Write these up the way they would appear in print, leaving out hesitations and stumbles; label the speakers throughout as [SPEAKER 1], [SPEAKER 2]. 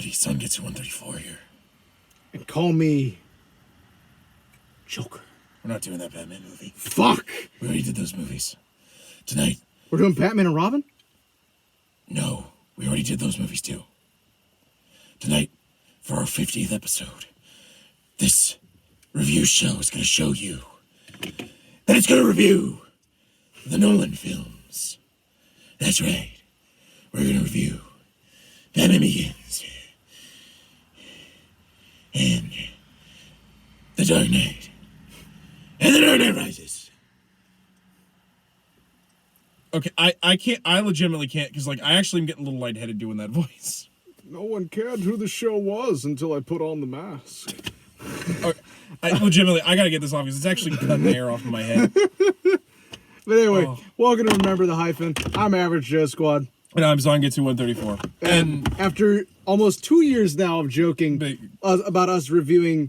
[SPEAKER 1] everybody. Sun gets 134 here.
[SPEAKER 2] And call me Joker.
[SPEAKER 1] We're not doing that Batman movie.
[SPEAKER 2] Fuck!
[SPEAKER 1] We already did those movies. Tonight.
[SPEAKER 2] We're doing Batman and Robin?
[SPEAKER 1] No, we already did those movies too. Tonight, for our 50th episode, this review show is going to show you that it's going to review the Nolan films. That's right. We're going to review Batman Begins and The Dark Knight and The Dark Knight Rises. Okay, I legitimately can't, because, like, I actually am getting a little lightheaded doing that voice.
[SPEAKER 2] No one cared who the show was until I put on the mask.
[SPEAKER 1] I gotta get this off, because it's actually cutting the hair off of my head.
[SPEAKER 2] But anyway, welcome to Remember the Hyphen. I'm Average Joe Squad.
[SPEAKER 1] And I'm Zongetsu 134.
[SPEAKER 2] And after almost 2 years now of joking about us reviewing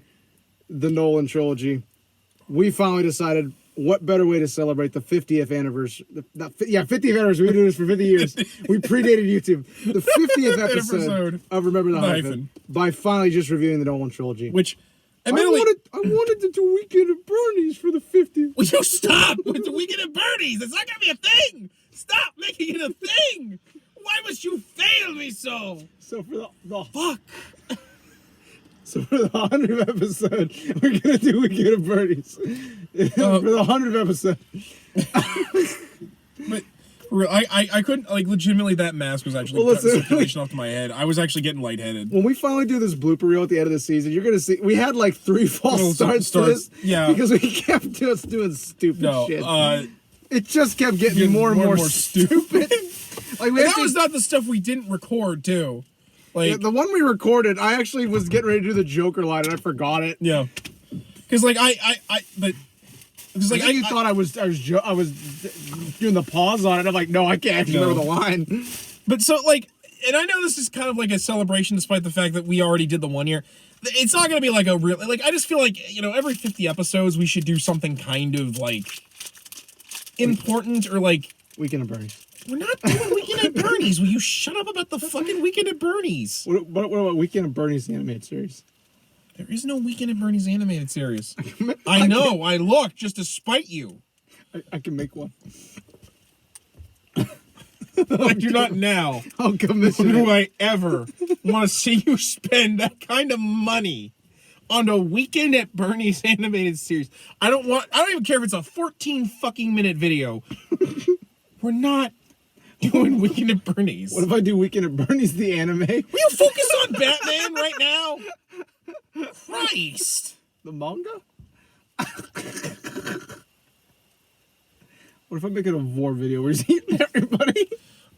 [SPEAKER 2] the Nolan trilogy, we finally decided what better way to celebrate the 50th anniversary. 50th anniversary. We do this for 50 years. We predated YouTube. The 50th episode of Remember the Hyphen by finally just reviewing the Nolan trilogy.
[SPEAKER 1] Which,
[SPEAKER 2] admittedly, I wanted to do Weekend at Bernie's for the 50th.
[SPEAKER 1] Will you stop with the Weekend at Bernie's? It's not going to be a thing. Stop making it a thing. Why must you fail me so?
[SPEAKER 2] So for the
[SPEAKER 1] fuck.
[SPEAKER 2] So for the 100th episode, we're going to do Weekend at Bernie's. For the 100th episode.
[SPEAKER 1] But I couldn't, like, legitimately, that mask was actually cutting circulation off to my head. I was actually getting lightheaded.
[SPEAKER 2] When we finally do this blooper reel at the end of the season, you're going to see, we had like 3 false starts to this.
[SPEAKER 1] Yeah.
[SPEAKER 2] Because we kept just doing stupid shit. It just kept getting more and more stupid.
[SPEAKER 1] Like, that was not the stuff we didn't record, too. Like,
[SPEAKER 2] yeah, the one we recorded, I actually was getting ready to do the Joker line and I forgot it.
[SPEAKER 1] Yeah. Because, like, because, like,
[SPEAKER 2] you thought I was doing the pause on it. I'm like, no, I can't actually remember the line.
[SPEAKER 1] But so, like, and I know this is kind of like a celebration, despite the fact that we already did the 1 year. It's not going to be like a real, like, I just feel like, you know, every 50 episodes we should do something kind of, like, important, or like
[SPEAKER 2] Weekend at Bernie's.
[SPEAKER 1] We're not doing Weekend at Bernie's. Will you shut up about the fucking Weekend at Bernie's?
[SPEAKER 2] What about Weekend at Bernie's, the animated series?
[SPEAKER 1] There is no Weekend at Bernie's animated series. I know. I looked just to spite you.
[SPEAKER 2] I can make one.
[SPEAKER 1] I do not now.
[SPEAKER 2] I'll commission.
[SPEAKER 1] Do I ever want to see you spend that kind of money on a Weekend at Bernie's animated series? I don't even care if it's a 14 fucking minute video. We're not doing Weekend at Bernie's.
[SPEAKER 2] What if I do Weekend at Bernie's the anime?
[SPEAKER 1] Will you focus on Batman right now? Christ.
[SPEAKER 2] The manga? What if I make it a vor video where he's eating everybody?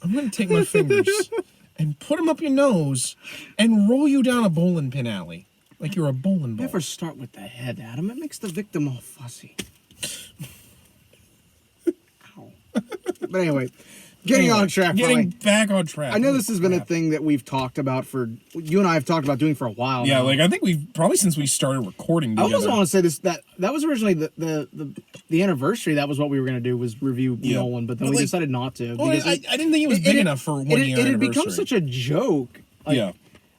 [SPEAKER 1] I'm going to take my fingers and put them up your nose and roll you down a bowling pin alley. Like you're a bowling ball.
[SPEAKER 2] Never start with the head, Adam. It makes the victim all fussy. Ow. But anyway, getting on track.
[SPEAKER 1] Back on track.
[SPEAKER 2] I know this has been a thing that we've talked about you and I have talked about doing for a while.
[SPEAKER 1] Yeah,
[SPEAKER 2] now.
[SPEAKER 1] like I think we've probably since we started recording together.
[SPEAKER 2] I also want to say this, that was originally the anniversary. That was what we were going to do, was review Nolan, but then we decided not to.
[SPEAKER 1] Well, I didn't think it was big enough for 1 year anniversary.
[SPEAKER 2] It had become such a joke. Like, yeah.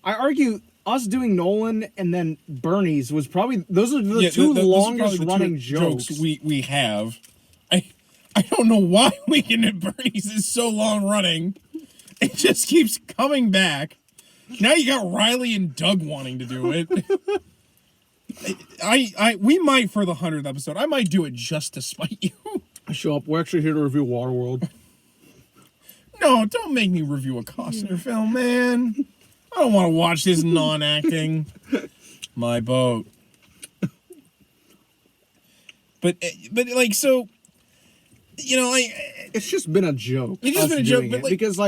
[SPEAKER 2] I argue us doing Nolan and then Bernie's was probably, those are the two longest running jokes
[SPEAKER 1] we have. I don't know why Weekend at Bernie's is so long running. It just keeps coming back. Now you got Riley and Doug wanting to do it. We might, for the 100th episode, I might do it just to spite you.
[SPEAKER 2] Show up. We're actually here to review Waterworld.
[SPEAKER 1] No, don't make me review a Costner film, man. I don't want to watch this non-acting. My boat. But like, so, you know, like,
[SPEAKER 2] it's just been a joke.
[SPEAKER 1] It's just been a joke, but, like,
[SPEAKER 2] because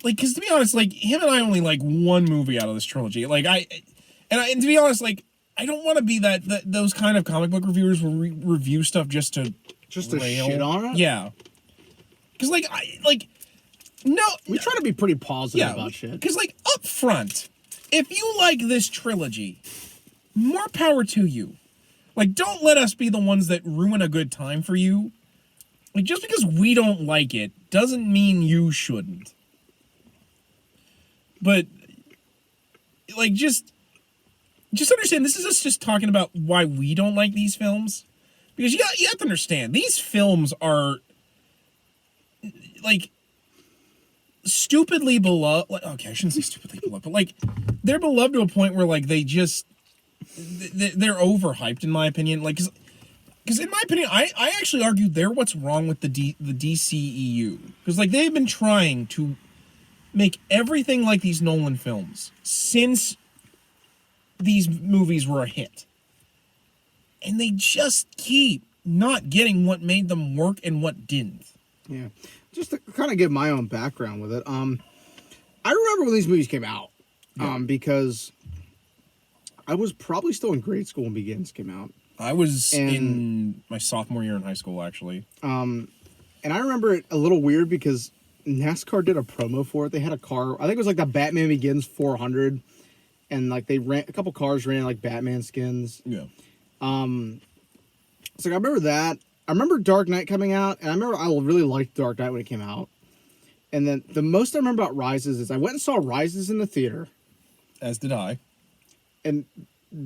[SPEAKER 1] because to be honest, like, him and I only like one movie out of this trilogy. Like, and to be honest, like, I don't want to be those kind of comic book reviewers who review stuff just to
[SPEAKER 2] shit on it.
[SPEAKER 1] Yeah, because no,
[SPEAKER 2] we try to be pretty positive about shit.
[SPEAKER 1] Because, like, up front, if you like this trilogy, more power to you. Like, don't let us be the ones that ruin a good time for you. Like, just because we don't like it doesn't mean you shouldn't. But,
[SPEAKER 3] like just understand this is us just talking about why we don't like these films, because you have to understand these films are like stupidly beloved. Like, okay, I shouldn't say stupidly beloved, but like they're beloved to a point where like they're overhyped in my opinion. Like, because in my opinion, I actually argue they're what's wrong with the DCEU, because like they've been trying to make everything like these Nolan films since these movies were a hit, and they just keep not getting what made them work and what didn't.
[SPEAKER 2] Yeah, just to kind of give my own background with it. I remember when these movies came out, because I was probably still in grade school when Begins came out.
[SPEAKER 3] I was in my sophomore year in high school, actually.
[SPEAKER 2] And I remember it a little weird because NASCAR did a promo for it. They had a car, I think it was like the Batman Begins 400, and like they ran a couple cars ran like Batman skins.
[SPEAKER 3] Yeah.
[SPEAKER 2] So I remember that. I remember Dark Knight coming out, and I really liked Dark Knight when it came out. And then the most I remember about Rises is I went and saw Rises in the theater.
[SPEAKER 3] As did I.
[SPEAKER 2] And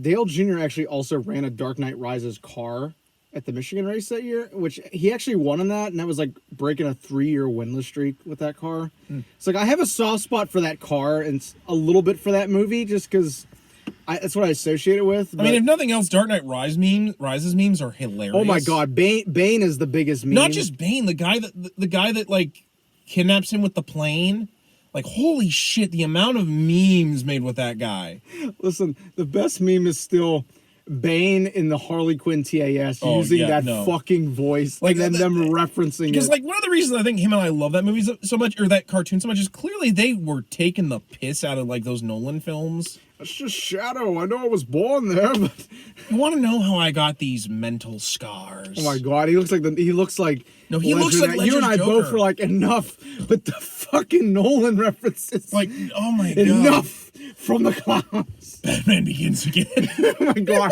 [SPEAKER 2] Dale Jr. actually also ran a Dark Knight Rises car at the Michigan race that year, which he actually won in that, and that was like breaking a 3-year winless streak with that car. It's like I have a soft spot for that car and a little bit for that movie just because that's what I associate it with.
[SPEAKER 3] I mean, if nothing else, Dark Knight Rises memes are hilarious.
[SPEAKER 2] Oh my god, Bane is the biggest meme.
[SPEAKER 3] Not just Bane, the guy that like kidnaps him with the plane. Like, holy shit, the amount of memes made with that guy.
[SPEAKER 2] Listen, the best meme is still Bane in the Harley Quinn TAS using that fucking voice, like, and then them referencing it.
[SPEAKER 3] Because, like, one of the reasons I think him and I love that movie so much, or that cartoon so much, is clearly they were taking the piss out of, like, those Nolan films.
[SPEAKER 2] It's just Shadow. I know I was born there, but...
[SPEAKER 3] You want to know how I got these mental scars?
[SPEAKER 2] Oh my god, he looks like...
[SPEAKER 3] No, he looks like Ledger's
[SPEAKER 2] you and I
[SPEAKER 3] Joker.
[SPEAKER 2] both were like, enough with the fucking Nolan references.
[SPEAKER 3] Like, oh my god.
[SPEAKER 2] Enough from the clowns.
[SPEAKER 3] Batman Begins again.
[SPEAKER 2] Oh my god.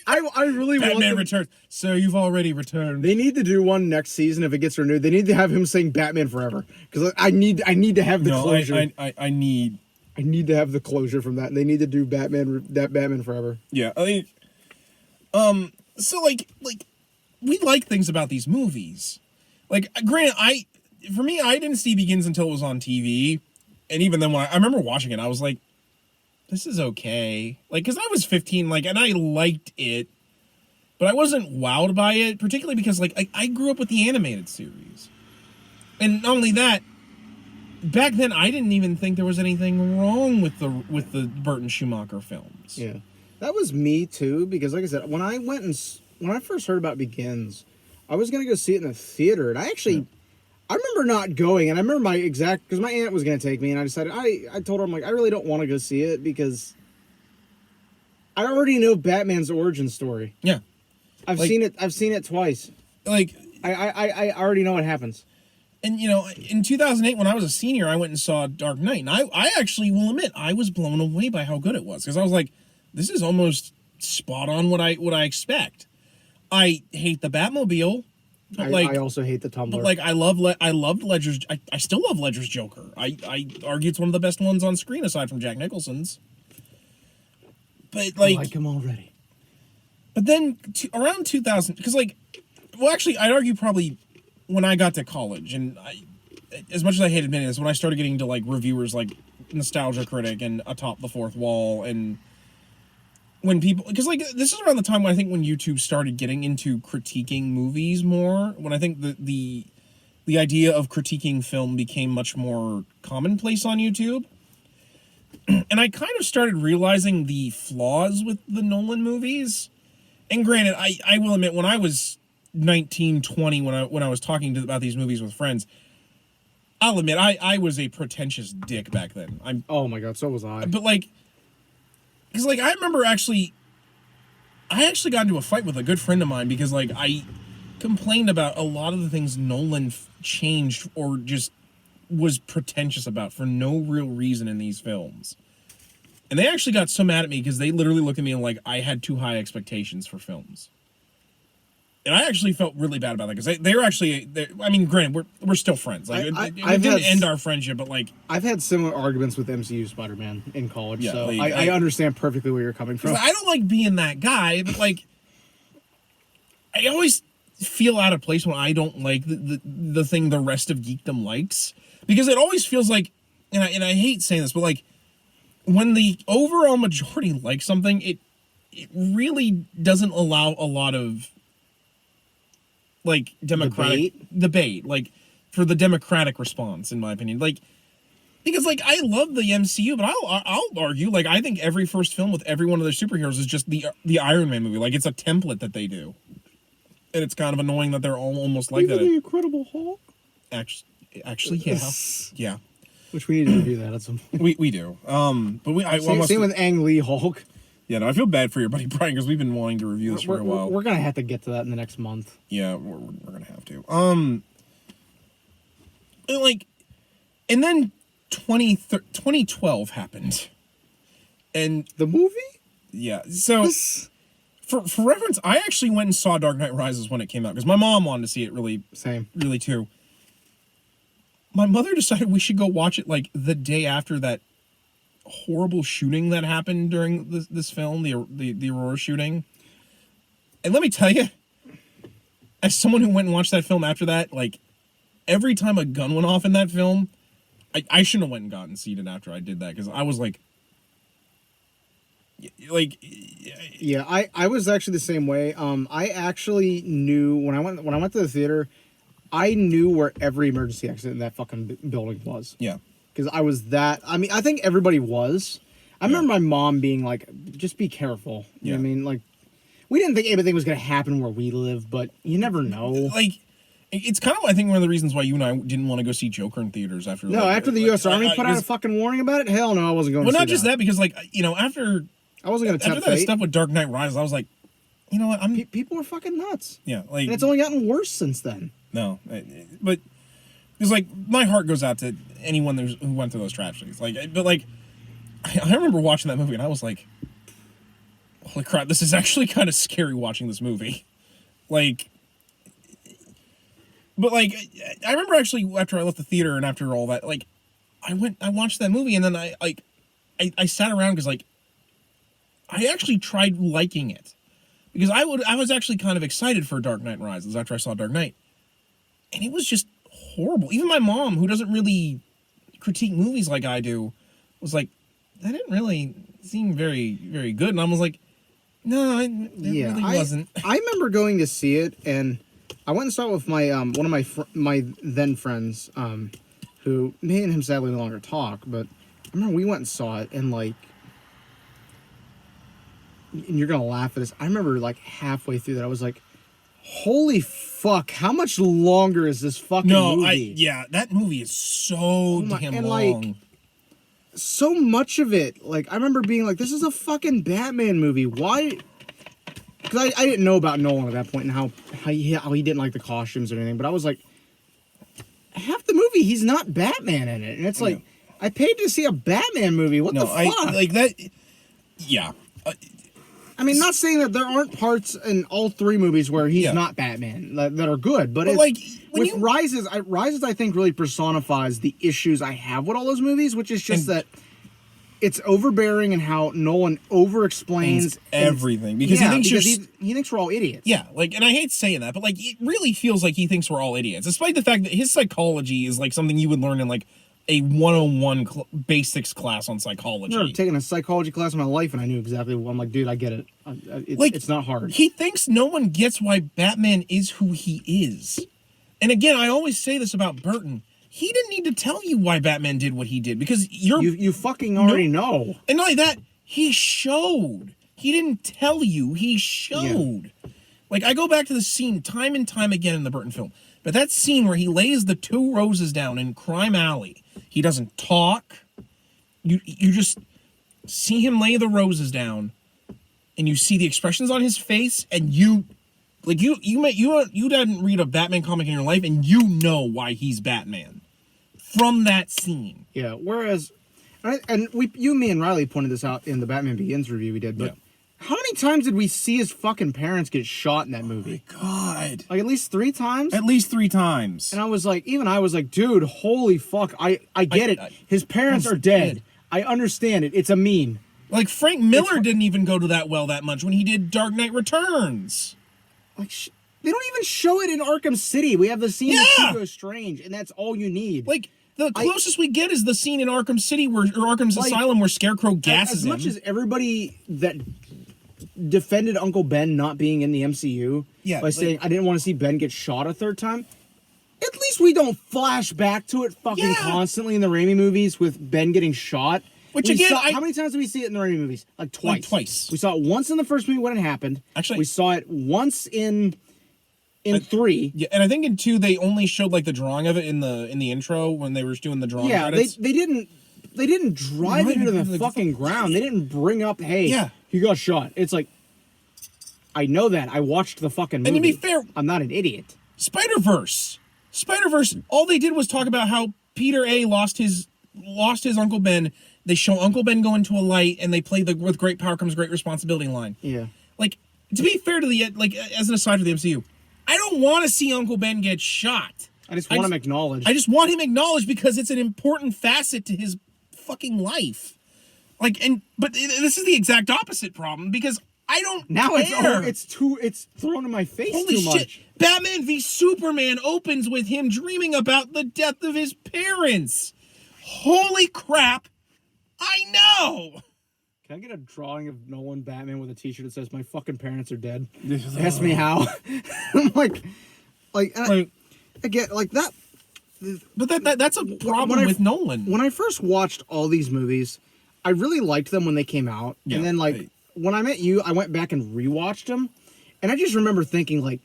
[SPEAKER 2] I really want
[SPEAKER 3] Batman Returns. So you've already returned.
[SPEAKER 2] They need to do one next season if it gets renewed. They need to have him saying Batman Forever. Because I need to have the closure.
[SPEAKER 3] I need
[SPEAKER 2] to have the closure from that. They need to do Batman Forever.
[SPEAKER 3] Yeah, I mean, so like we like things about these movies. Like, granted, for me, I didn't see Begins until it was on TV, and even then, when I remember watching it, I was like, this is okay. Like, because I was 15, like, and I liked it, but I wasn't wowed by it, particularly because, like, I grew up with the animated series, and not only that. Back then, I didn't even think there was anything wrong with the Burton Schumacher films.
[SPEAKER 2] Yeah, that was me too. Because, like I said, when I first heard about Begins, I was gonna go see it in the theater, and I remember not going. And I remember because my aunt was gonna take me, and I decided I told her, I'm like, I really don't want to go see it because I already know Batman's origin story.
[SPEAKER 3] Yeah,
[SPEAKER 2] I've seen it twice.
[SPEAKER 3] Like,
[SPEAKER 2] I already know what happens.
[SPEAKER 3] And, you know, in 2008, when I was a senior, I went and saw Dark Knight. And I actually will admit, I was blown away by how good it was. Because I was like, this is almost spot on what I expect. I hate the Batmobile. But
[SPEAKER 2] I also hate the Tumblr.
[SPEAKER 3] But, like, I loved Ledger's... I still love Ledger's Joker. I argue it's one of the best ones on screen, aside from Jack Nicholson's. But, like...
[SPEAKER 2] I like him already.
[SPEAKER 3] But then, around 2000... Because, like... Well, actually, I'd argue probably... When I got to college, and as much as I hate admitting this, when I started getting to, like, reviewers like Nostalgia Critic and Atop the Fourth Wall, and when people... Because, like, this is around the time when I think when YouTube started getting into critiquing movies more, when I think the idea of critiquing film became much more commonplace on YouTube. And I kind of started realizing the flaws with the Nolan movies. And granted, I will admit, when I was 19, 20, when I was talking about these movies with friends, I'll admit I was a pretentious dick back then.
[SPEAKER 2] Oh my god, so was I.
[SPEAKER 3] But like, because like I remember I actually got into a fight with a good friend of mine because like I complained about a lot of the things Nolan changed or just was pretentious about for no real reason in these films. And they actually got so mad at me because they literally looked at me and like I had too high expectations for films. And I actually felt really bad about that because they're actually. I mean, granted, we're still friends. Like, it didn't end our friendship, but like
[SPEAKER 2] I've had similar arguments with MCU Spider-Man in college,
[SPEAKER 3] Yeah,
[SPEAKER 2] so
[SPEAKER 3] like,
[SPEAKER 2] I understand perfectly where you're coming from.
[SPEAKER 3] I don't like being that guy, but like, I always feel out of place when I don't like the thing the rest of geekdom likes, because it always feels like, and I hate saying this, but like, when the overall majority likes something, it really doesn't allow a lot of like democratic debate, like for the democratic response, in my opinion. Like, because like I love the MCU, but I'll argue, like, I think every first film with every one of their superheroes is just the Iron Man movie. Like, it's a template that they do, and it's kind of annoying that they're all almost like
[SPEAKER 2] Even
[SPEAKER 3] that.
[SPEAKER 2] the Incredible Hulk.
[SPEAKER 3] Actually, yeah, yeah.
[SPEAKER 2] Which we need to do that at some point.
[SPEAKER 3] We do. But
[SPEAKER 2] Same with Ang Lee Hulk.
[SPEAKER 3] Yeah, no, I feel bad for your buddy Brian because we've been wanting to review this for a while.
[SPEAKER 2] We're gonna have to get to that in the next month.
[SPEAKER 3] Yeah, we're gonna have to. And then 2012 happened, and
[SPEAKER 2] The movie?
[SPEAKER 3] yeah. So for reference, I actually went and saw Dark Knight Rises when it came out because my mom wanted to see it really too. My mother decided we should go watch it like the day after that horrible shooting that happened during this film, the Aurora shooting. And let me tell you, as someone who went and watched that film after that, like, every time a gun went off in that film, I shouldn't have went and gotten seated after I did that, because I was like,
[SPEAKER 2] yeah, I was actually the same way. I actually knew when I went to the theater, I knew where every emergency exit in that fucking building was.
[SPEAKER 3] Yeah.
[SPEAKER 2] Because I was that. I mean, I think everybody was. I remember my mom being like, "Just be careful." You know what I mean? Like, we didn't think anything was gonna happen where we live, but you never know.
[SPEAKER 3] Like, it's kind of, I think, one of the reasons why you and I didn't want to go see Joker in theaters after.
[SPEAKER 2] No, after the U.S. Army put out a fucking warning about it. Hell no, I wasn't going.
[SPEAKER 3] Well,
[SPEAKER 2] to
[SPEAKER 3] not just that, because like, you know, after
[SPEAKER 2] I wasn't going to tempt
[SPEAKER 3] that
[SPEAKER 2] fate.
[SPEAKER 3] stuff with Dark Knight Rises, I was like, you know what,
[SPEAKER 2] people are fucking nuts.
[SPEAKER 3] Yeah, like,
[SPEAKER 2] and it's only gotten worse since then.
[SPEAKER 3] No, but it's like, my heart goes out to anyone who went through those tragedies. Like, but like, I remember watching that movie and I was like, holy crap, this is actually kind of scary watching this movie. Like, but like, I remember actually after I left the theater and after all that, like, I watched that movie and then I sat around because like, I actually tried liking it because I was actually kind of excited for Dark Knight Rises after I saw Dark Knight. And it was just horrible. Even my mom, who doesn't really critique movies like I do, was like, that didn't really seem very, very good. And I was like, no, it really wasn't.
[SPEAKER 2] I remember going to see it, and I went and saw it with my one of my then friends, who me and him sadly no longer talk. But I remember we went and saw it, and like, and you're gonna laugh at this. I remember like halfway through that, I was like, holy fuck, how much longer is this fucking movie?
[SPEAKER 3] Yeah, that movie is so damn long.
[SPEAKER 2] Like, so much of it, like, I remember being like, this is a fucking Batman movie. Why? Because I didn't know about Nolan at that point and how he didn't like the costumes or anything, but I was like, half the movie, he's not Batman in it. And it's like, I paid to see a Batman movie. What the fuck?
[SPEAKER 3] Like that, yeah.
[SPEAKER 2] I mean, not saying that there aren't parts in all three movies where he's not Batman that are good, but it's,
[SPEAKER 3] like
[SPEAKER 2] with Rises, I think really personifies the issues I have with all those movies, which is just that it's overbearing and how Nolan over-explains
[SPEAKER 3] everything because
[SPEAKER 2] he thinks we're all idiots.
[SPEAKER 3] Yeah, like, and I hate saying that, but like, it really feels like he thinks we're all idiots, despite the fact that his psychology is like something you would learn in like a 101 basics class on psychology.
[SPEAKER 2] I've taken a psychology class in my life, and I knew exactly. I'm like, dude, I get it. It's not hard.
[SPEAKER 3] He thinks no one gets why Batman is who he is. And again, I always say this about Burton. He didn't need to tell you why Batman did what he did, because
[SPEAKER 2] you fucking already know.
[SPEAKER 3] And not only that, he showed. He didn't tell you. He showed. Yeah. Like, I go back to the scene time and time again in the Burton film. But that scene where he lays the 2 roses down in Crime Alley, he doesn't talk. You just see him lay the roses down, and you see the expressions on his face, and you didn't read a Batman comic in your life, and you know why he's Batman from that scene.
[SPEAKER 2] Yeah. Whereas, and me and Riley pointed this out in the Batman Begins review we did, but How many times did we see his fucking parents get shot in that movie?
[SPEAKER 3] God.
[SPEAKER 2] Like at least 3 times?
[SPEAKER 3] At least 3 times.
[SPEAKER 2] And I was like, dude, holy fuck. I get it. His parents are dead. I understand it. It's a meme.
[SPEAKER 3] Like, Frank Miller didn't even go to that much when he did Dark Knight Returns.
[SPEAKER 2] Like, they don't even show it in Arkham City. We have the scene with Hugo Strange, and that's all you need.
[SPEAKER 3] Like, the closest we get is the scene in Arkham City or Arkham's Asylum where Scarecrow gasses him.
[SPEAKER 2] As much as everybody that defended Uncle Ben not being in the MCU by saying, I didn't want to see Ben get shot a 3rd time, at least we don't flash back to it fucking constantly in the Raimi movies with Ben getting shot. Which again, how many times did we see it in the Raimi movies? Like twice.
[SPEAKER 3] Twice.
[SPEAKER 2] We saw it once in the first movie when it happened.
[SPEAKER 3] Actually,
[SPEAKER 2] we saw it once in 3.
[SPEAKER 3] Yeah, and I think in 2 they only showed like the drawing of it in the intro when they were doing the drawing credits.
[SPEAKER 2] they didn't drive it into the fucking ground. They didn't bring up, hey, he got shot. It's like, I know that. I watched the fucking movie.
[SPEAKER 3] And to be fair,
[SPEAKER 2] I'm not an idiot.
[SPEAKER 3] Spider-Verse, all they did was talk about how Peter A lost his Uncle Ben. They show Uncle Ben go into a light, and they play the "with great power comes great responsibility" line.
[SPEAKER 2] Yeah.
[SPEAKER 3] Like, to be fair to as an aside for the MCU, I don't want to see Uncle Ben get shot.
[SPEAKER 2] I just want him acknowledged.
[SPEAKER 3] I just want him acknowledged because it's an important facet to his fucking life. But this is the exact opposite problem because I don't care.
[SPEAKER 2] It's thrown in my face
[SPEAKER 3] Holy
[SPEAKER 2] too much.
[SPEAKER 3] Shit. Batman v Superman opens with him dreaming about the death of his parents. Holy crap. I know.
[SPEAKER 2] Can I get a drawing of Nolan Batman with a t-shirt that says, my fucking parents are dead? Ask me how. I'm I get like that.
[SPEAKER 3] But that's a problem with Nolan.
[SPEAKER 2] When I first watched all these movies, I really liked them when they came out. Yeah, and then when I met you, I went back and rewatched them. And I just remember thinking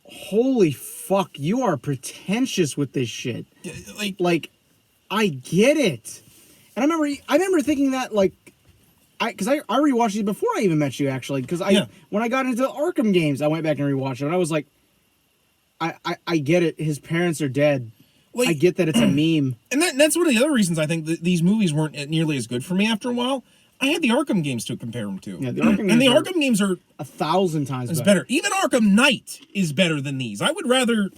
[SPEAKER 2] holy fuck, you are pretentious with this shit. Like I get it. And I remember thinking that because I rewatched these before I even met you actually. Because when I got into the Arkham games, I went back and rewatched it. And I was like, I get it. His parents are dead. I get that it's a meme.
[SPEAKER 3] And that's one of the other reasons I think that these movies weren't nearly as good for me after a while. I had the Arkham games to compare them to.
[SPEAKER 2] Yeah, the Arkham
[SPEAKER 3] games are
[SPEAKER 2] 1,000 times
[SPEAKER 3] better. Even Arkham Knight is better than these. I would rather.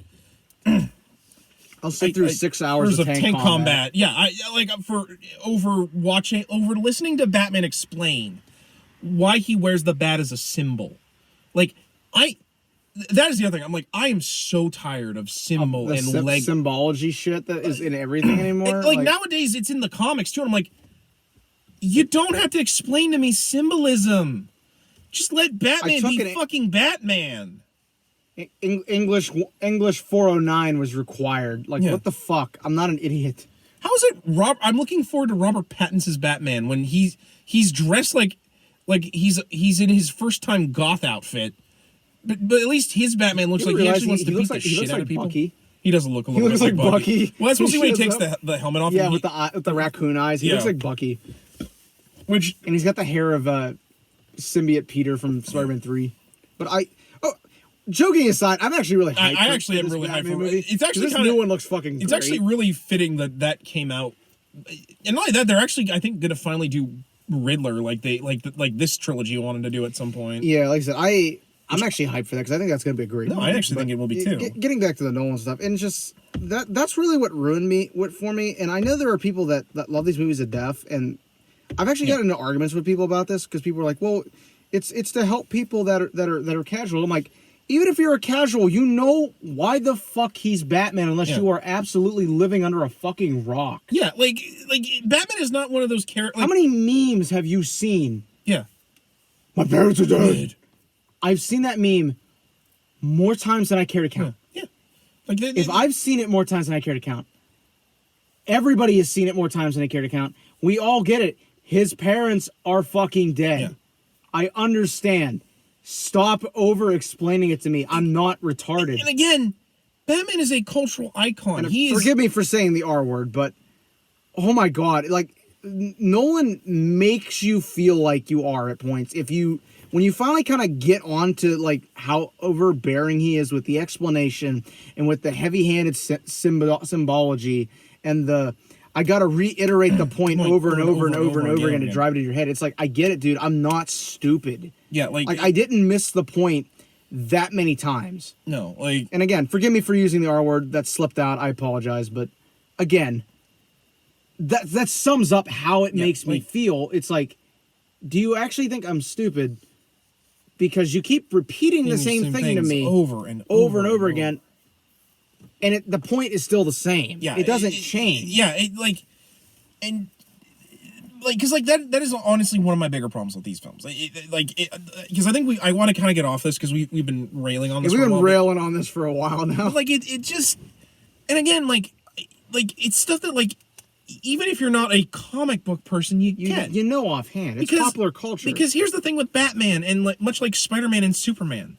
[SPEAKER 2] I'll sit through 6 hours of tank combat.
[SPEAKER 3] Yeah, over listening to Batman explain why he wears the bat as a symbol. That is the other thing. I'm I am so tired of symbol and
[SPEAKER 2] symbology shit that is in everything anymore.
[SPEAKER 3] Nowadays, it's in the comics too. And I'm you don't have to explain to me symbolism. Just let Batman be fucking Batman.
[SPEAKER 2] English 409 was required. What the fuck? I'm not an idiot.
[SPEAKER 3] How is it? I'm looking forward to Robert Pattinson's Batman when he's dressed like he's in his first time goth outfit. But at least his Batman looks like he actually wants to beat the shit out of people.
[SPEAKER 2] Bucky.
[SPEAKER 3] He doesn't look a little bit
[SPEAKER 2] like Bucky.
[SPEAKER 3] Well, that's supposed to be when he takes the helmet off.
[SPEAKER 2] Yeah, with the raccoon eyes. He looks like Bucky. And he's got the hair of symbiote Peter from Spider-Man 3. But joking aside, I'm actually really hyped.
[SPEAKER 3] I actually am really hyped for it. It's actually
[SPEAKER 2] this new one looks fucking great.
[SPEAKER 3] It's actually really fitting that came out. And not only that, they're actually, I think, going to finally do Riddler like this trilogy wanted to do at some point.
[SPEAKER 2] Yeah, like I said, I'm actually hyped for that because I think that's going to be a great movie.
[SPEAKER 3] I actually think it will be too.
[SPEAKER 2] Getting back to the Nolan stuff, and just that's really what ruined for me. And I know there are people that love these movies to death, and I've actually gotten into arguments with people about this because people are like, well, it's to help people that are casual. I'm like, even if you're a casual, you know why the fuck he's Batman unless you are absolutely living under a fucking rock.
[SPEAKER 3] Yeah, like Batman is not one of those characters.
[SPEAKER 2] How many memes have you seen?
[SPEAKER 3] Yeah.
[SPEAKER 2] My parents are dead. I've seen that meme more times than I care to count.
[SPEAKER 3] Yeah.
[SPEAKER 2] If I've seen it more times than I care to count, everybody has seen it more times than they care to count. We all get it. His parents are fucking dead. Yeah. I understand. Stop over-explaining it to me. I'm not retarded.
[SPEAKER 3] And again, Batman is a cultural icon.
[SPEAKER 2] Forgive me for saying the R word, but oh my God. Nolan makes you feel like you are at points. When you finally kind of get on to how overbearing he is with the explanation and with the heavy-handed symbology and I got to reiterate the point over and over and over and over again to drive it in your head. It's like, I get it, dude. I'm not stupid.
[SPEAKER 3] Yeah, like
[SPEAKER 2] I didn't miss the point that many times.
[SPEAKER 3] No, like...
[SPEAKER 2] And again, forgive me for using the R word. That slipped out. I apologize. But again, that sums up how it makes me feel. It's like, do you actually think I'm stupid? Because you keep repeating the same thing to me
[SPEAKER 3] over and over
[SPEAKER 2] again. And the point is still the same. Yeah, it doesn't change.
[SPEAKER 3] Yeah, because that is honestly one of my bigger problems with these films. Because I think I want to kind of get off this because we've been railing on this.
[SPEAKER 2] We've been railing on this for a while now.
[SPEAKER 3] But it just, and again, it's stuff that even if you're not a comic book person, you get.
[SPEAKER 2] You know offhand. It's popular culture.
[SPEAKER 3] Because here's the thing with Batman and much like Spider-Man and Superman,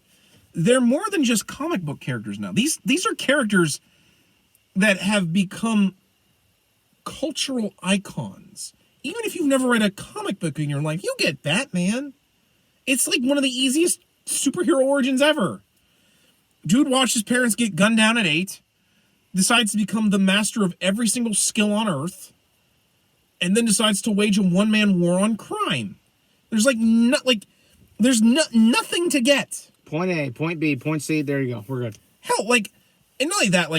[SPEAKER 3] they're more than just comic book characters now. These are characters that have become cultural icons. Even if you've never read a comic book in your life, you get Batman. It's like one of the easiest superhero origins ever. Dude watched his parents get gunned down at 8, decides to become the master of every single skill on Earth, and then decides to wage a one-man war on crime. There's nothing to get.
[SPEAKER 2] Point A, point B, point C, there you go. We're good.
[SPEAKER 3] Hell, and not only that,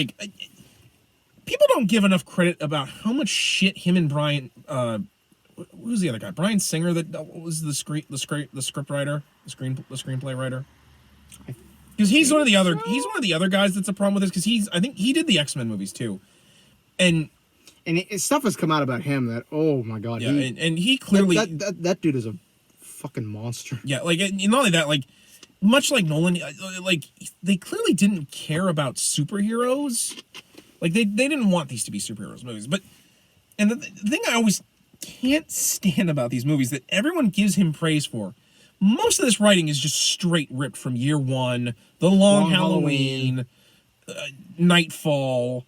[SPEAKER 3] people don't give enough credit about how much shit him and Brian, who's the other guy? Brian Singer, that was the script writer, the screenplay writer. Because he's one of the other guys that's a problem with this, because I think he did the X-Men movies too. And
[SPEAKER 2] stuff has come out about him that, oh my god.
[SPEAKER 3] Yeah, and he clearly...
[SPEAKER 2] That dude is a fucking monster.
[SPEAKER 3] Yeah, and not only that, much like Nolan, they clearly didn't care about superheroes. They didn't want these to be superheroes movies. And the thing I always can't stand about these movies that everyone gives him praise for, most of this writing is just straight ripped from Year One, The Long Halloween, Nightfall.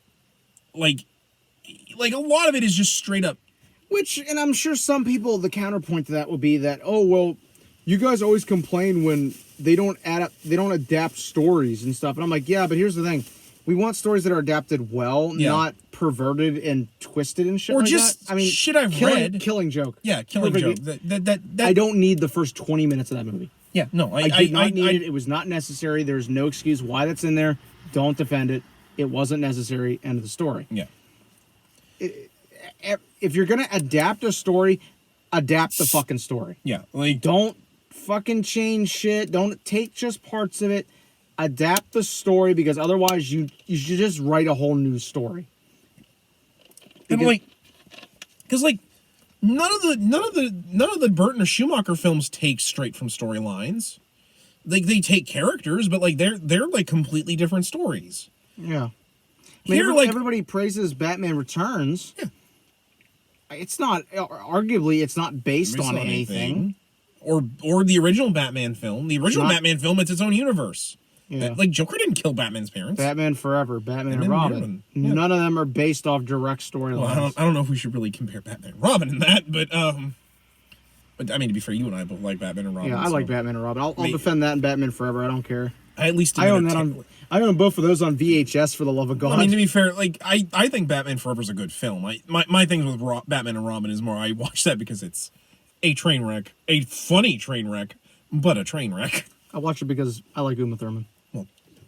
[SPEAKER 3] A lot of it is just straight up.
[SPEAKER 2] And I'm sure some people, the counterpoint to that will be that, oh, well, you guys always complain when they don't adapt stories and stuff. And I'm like, yeah, but here's the thing. We want stories that are adapted well, not perverted and twisted and shit. Or just
[SPEAKER 3] that. Shit I've read.
[SPEAKER 2] Killing Joke.
[SPEAKER 3] Yeah, Killing Joke. That
[SPEAKER 2] I don't need the first 20 minutes of that movie.
[SPEAKER 3] Yeah, no,
[SPEAKER 2] I did not need it. It was not necessary. There's no excuse why that's in there. Don't defend it. It wasn't necessary. End of the story.
[SPEAKER 3] Yeah.
[SPEAKER 2] If you're gonna adapt a story, adapt the fucking story.
[SPEAKER 3] Yeah,
[SPEAKER 2] don't fucking change shit. Don't take just parts of it. Adapt the story, because otherwise you should just write a whole new story.
[SPEAKER 3] And because none of the Burton or Schumacher films take straight from storylines. They take characters, but they're completely different stories.
[SPEAKER 2] Yeah. Everybody praises Batman Returns.
[SPEAKER 3] Yeah.
[SPEAKER 2] It's not it's not based on anything.
[SPEAKER 3] Or the original Batman film. The original Batman film, it's its own universe. Yeah. Joker didn't kill Batman's parents.
[SPEAKER 2] Batman Forever, Batman and Robin. Yeah. None of them are based off direct storylines.
[SPEAKER 3] Well, I don't know if we should really compare Batman and Robin in that, but I mean, to be fair, you and I both like Batman and Robin.
[SPEAKER 2] Yeah, I like Batman and Robin. I'll defend that in Batman Forever. I don't care.
[SPEAKER 3] I
[SPEAKER 2] own both of those on VHS, for the love of God.
[SPEAKER 3] I mean, to be fair, I think Batman Forever is a good film. My thing with Batman and Robin is more I watch that because it's a train wreck, a funny train wreck, but a train wreck.
[SPEAKER 2] I watch it because I like Uma Thurman.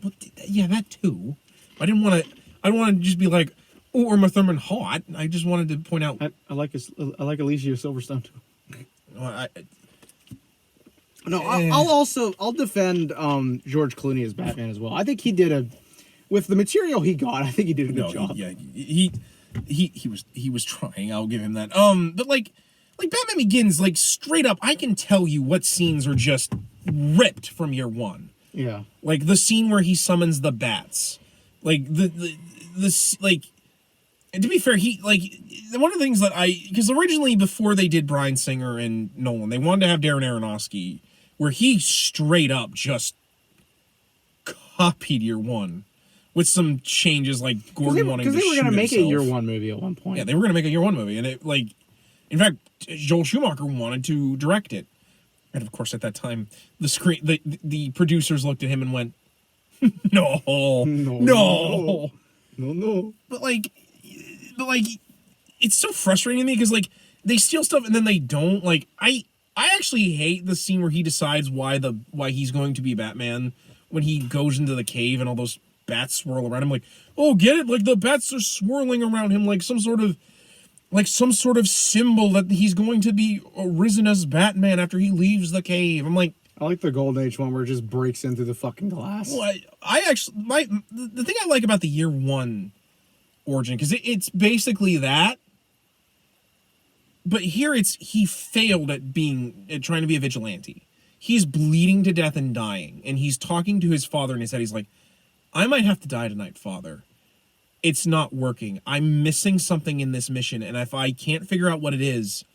[SPEAKER 3] Well, yeah, that too. I don't want to just be like, oh, Uma Thurman hot. I just wanted to point out.
[SPEAKER 2] I like Alicia Silverstone too. I'll defend George Clooney as Batman as well. I think he did with the material he got. I think he did a good job.
[SPEAKER 3] He was trying. I'll give him that. But Batman Begins, straight up, I can tell you what scenes are just ripped from Year One.
[SPEAKER 2] Yeah.
[SPEAKER 3] The scene where he summons the bats. And to be fair, one of the things that because originally before they did Bryan Singer and Nolan, they wanted to have Darren Aronofsky, where he straight up just copied Year One with some changes, like Gordon wanting to shoot himself. Because they were going to make
[SPEAKER 2] a Year One movie at one point.
[SPEAKER 3] Yeah, they were going to make a Year One movie, and it in fact, Joel Schumacher wanted to direct it. And of course, at that time, the producers looked at him and went, "No.
[SPEAKER 2] But
[SPEAKER 3] it's so frustrating to me because like they steal stuff and then they don't. Like I actually hate the scene where he decides why he's going to be Batman when he goes into the cave and all those bats swirl around him. Like, oh, get it? Like the bats are swirling around him like some sort of symbol that he's going to be risen as Batman after he leaves the cave. I'm like,
[SPEAKER 2] I like the Golden Age one where it just breaks in through the fucking glass.
[SPEAKER 3] well, I actually the thing I like about the year one origin because it's basically that. But here he failed at trying to be a vigilante. He's bleeding to death and dying, and he's talking to his father in his head. He's like, I might have to die tonight, Father. It's not working. I'm missing something in this mission, and if I can't figure out what it is,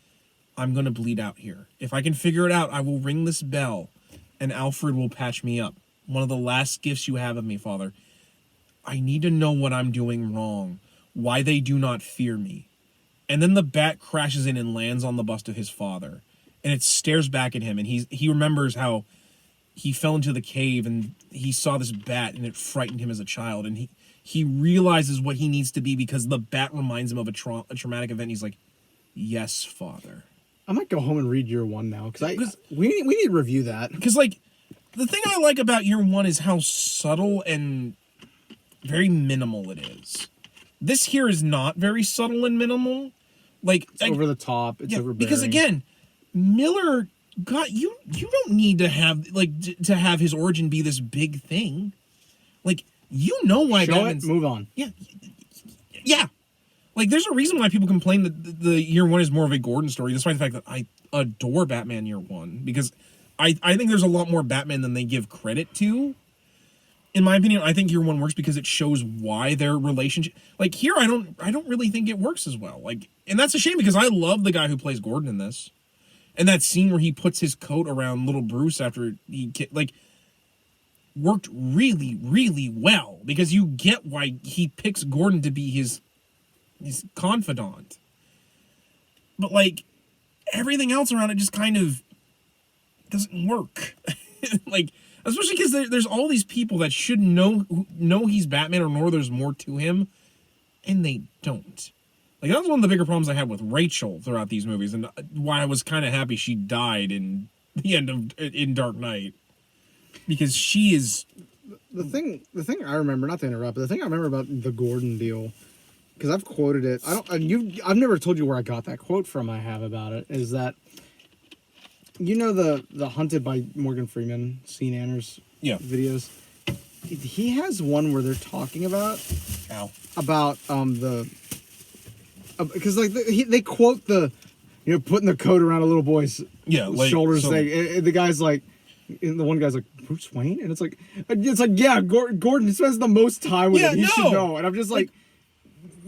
[SPEAKER 3] I'm going to bleed out here. If I can figure it out, I will ring this bell, and Alfred will patch me up. One of the last gifts you have of me, Father. I need to know what I'm doing wrong, why they do not fear me. And then the bat crashes in and lands on the bust of his father. And it stares back at him. And he remembers how he fell into the cave and he saw this bat and it frightened him as a child. And he realizes what he needs to be because the bat reminds him of a traumatic event. He's like, yes, Father.
[SPEAKER 2] I might go home and read year one now because we need to review that.
[SPEAKER 3] Because, like, the thing I like about year one is how subtle and very minimal it is. This here is not very subtle and minimal. Like
[SPEAKER 2] it's over the top. It's overbearing.
[SPEAKER 3] Because again, Miller you don't need to have to have his origin be this big thing. Like you know why Batman's
[SPEAKER 2] move on.
[SPEAKER 3] Yeah. Like there's a reason why people complain that the year one is more of a Gordon story, despite the fact that I adore Batman year one because I think there's a lot more Batman than they give credit to. In my opinion, I think year one works because it shows why their relationship. Like here, I don't really think it works as well. Like, and that's a shame because I love the guy who plays Gordon in this, and that scene where he puts his coat around little Bruce after worked really, really well because you get why he picks Gordon to be his confidant. But like everything else around it just kind of doesn't work. Like. Especially because there's all these people that should know he's Batman or know there's more to him, and they don't. Like, that was one of the bigger problems I had with Rachel throughout these movies, and why I was kind of happy she died in the end of in Dark Knight. Because she is...
[SPEAKER 2] The thing I remember, not to interrupt, but the thing I remember about the Gordon deal, because I've quoted it, I've never told you where I got that quote from I have about it, is that... You know the Hunted by Morgan Freeman, Scene Anners videos? He has one where they're talking about because like they quote putting the coat around a little boy's shoulders thing. And the guy's like, and the one guy's like, Bruce Wayne? And it's like yeah, Gordon spends the most time with him. He should know. And I'm just like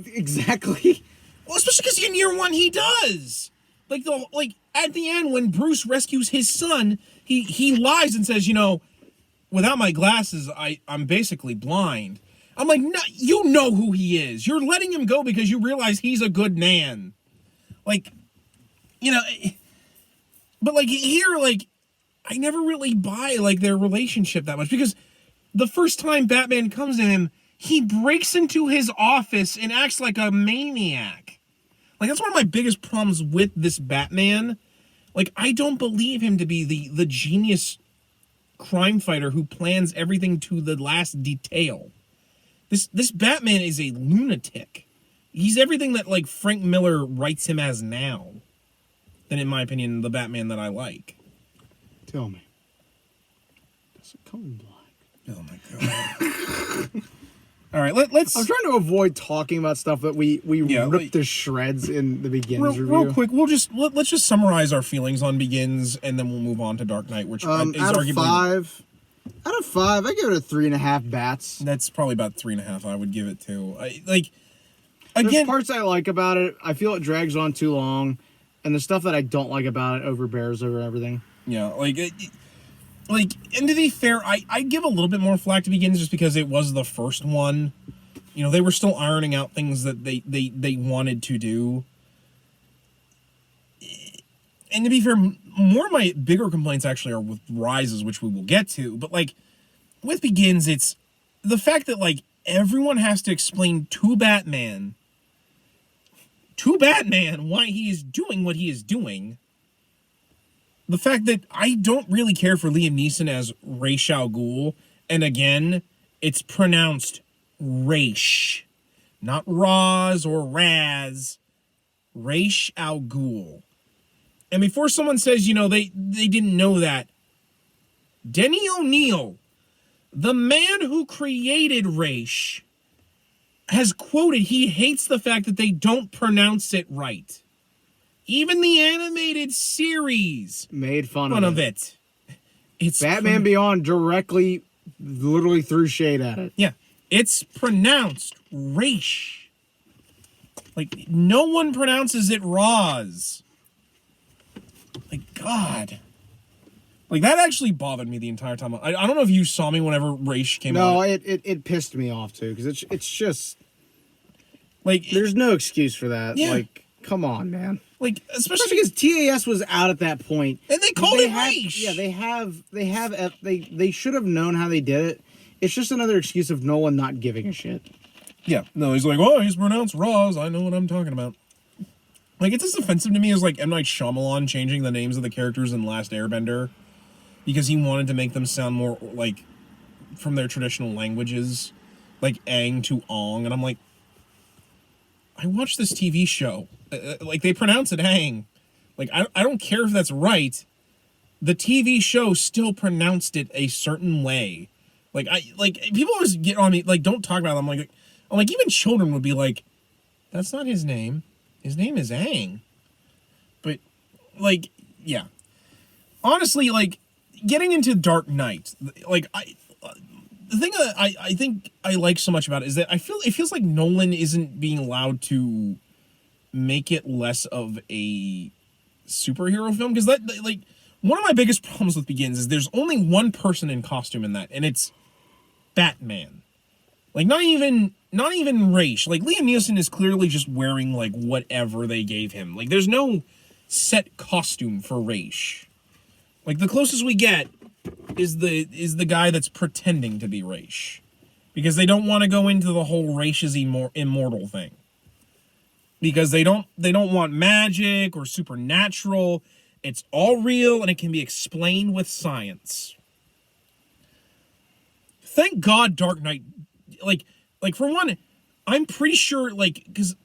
[SPEAKER 2] exactly.
[SPEAKER 3] Well, especially because in year one he does. At the end, when Bruce rescues his son, he lies and says, without my glasses, I'm basically blind. I'm like, no, you know who he is. You're letting him go because you realize he's a good man. Like, but like here, like, I never really buy like their relationship that much because the first time Batman comes to him, he breaks into his office and acts like a maniac. Like, that's one of my biggest problems with this Batman. Like, I don't believe him to be the genius crime fighter who plans everything to the last detail. This Batman is a lunatic. He's everything that, like, Frank Miller writes him as now. Than, in my opinion, the Batman that I like.
[SPEAKER 2] Tell me. Does it come in black?
[SPEAKER 3] Oh, my God. All right, let's...
[SPEAKER 2] I'm trying to avoid talking about stuff that we ripped to shreds in the Begins review.
[SPEAKER 3] Real quick, let's just summarize our feelings on Begins, and then we'll move on to Dark Knight, which is arguably...
[SPEAKER 2] Out of 5, I give it a 3.5 bats.
[SPEAKER 3] That's probably about 3.5 I would give it to.
[SPEAKER 2] There's parts I like about it. I feel it drags on too long, and the stuff that I don't like about it overbears over everything.
[SPEAKER 3] Yeah, and to be fair, I give a little bit more flack to Begins just because it was the first one. They were still ironing out things that they wanted to do. And to be fair, more of my bigger complaints actually are with Rises, which we will get to. But, with Begins, it's the fact that, everyone has to explain to Batman to Batman why he is doing what he is doing. The fact that I don't really care for Liam Neeson as Ra's al Ghul, and again, it's pronounced Raish, not Raz or Raz. Ra's al Ghul. And before someone says, they didn't know that, Denny O'Neil, the man who created Raish, has quoted he hates the fact that they don't pronounce it right. Even the animated series
[SPEAKER 2] made fun of it.
[SPEAKER 3] It's
[SPEAKER 2] Batman Beyond directly, literally threw shade at it.
[SPEAKER 3] Yeah. It's pronounced Raish. Like, no one pronounces it Roz. Like, God. Like, that actually bothered me the entire time. I don't know if you saw me whenever Raish came out.
[SPEAKER 2] No, it pissed me off, too, because it's just...
[SPEAKER 3] Like,
[SPEAKER 2] there's no excuse for that.
[SPEAKER 3] Yeah.
[SPEAKER 2] Like, come on, man.
[SPEAKER 3] Like, especially
[SPEAKER 2] because TAS was out at that point.
[SPEAKER 3] And they called it Raish.
[SPEAKER 2] Yeah, they should have known how they did it. It's just another excuse of Nolan not giving a shit.
[SPEAKER 3] Yeah. No, he's like, oh, he's pronounced Roz. I know what I'm talking about. Like, it's as offensive to me as, like, M. Night Shyamalan changing the names of the characters in Last Airbender because he wanted to make them sound more, like, from their traditional languages, like Aang to Ong. And I'm like, I watched this TV show. Like, they pronounce it Aang. Like, I don't care if that's right. The TV show still pronounced it a certain way. Like, people always get on me, like, don't talk about them. I'm like, even children would be like, that's not his name. His name is Aang. But, like, yeah. Honestly, like, getting into Dark Knight, like, the thing that I think I like so much about it is that it feels like Nolan isn't being allowed to make it less of a superhero film. Because, like, one of my biggest problems with Begins is there's only one person in costume in that, and it's Batman. Like, not even Raish. Like, Liam Neeson is clearly just wearing, like, whatever they gave him. Like, there's no set costume for Raish. Like, the closest we get is the guy that's pretending to be Raish. Because they don't want to go into the whole Raish is immortal thing. Because they don't want magic or supernatural. It's all real, and it can be explained with science. Thank God Dark Knight, like for one, I'm pretty sure, like, because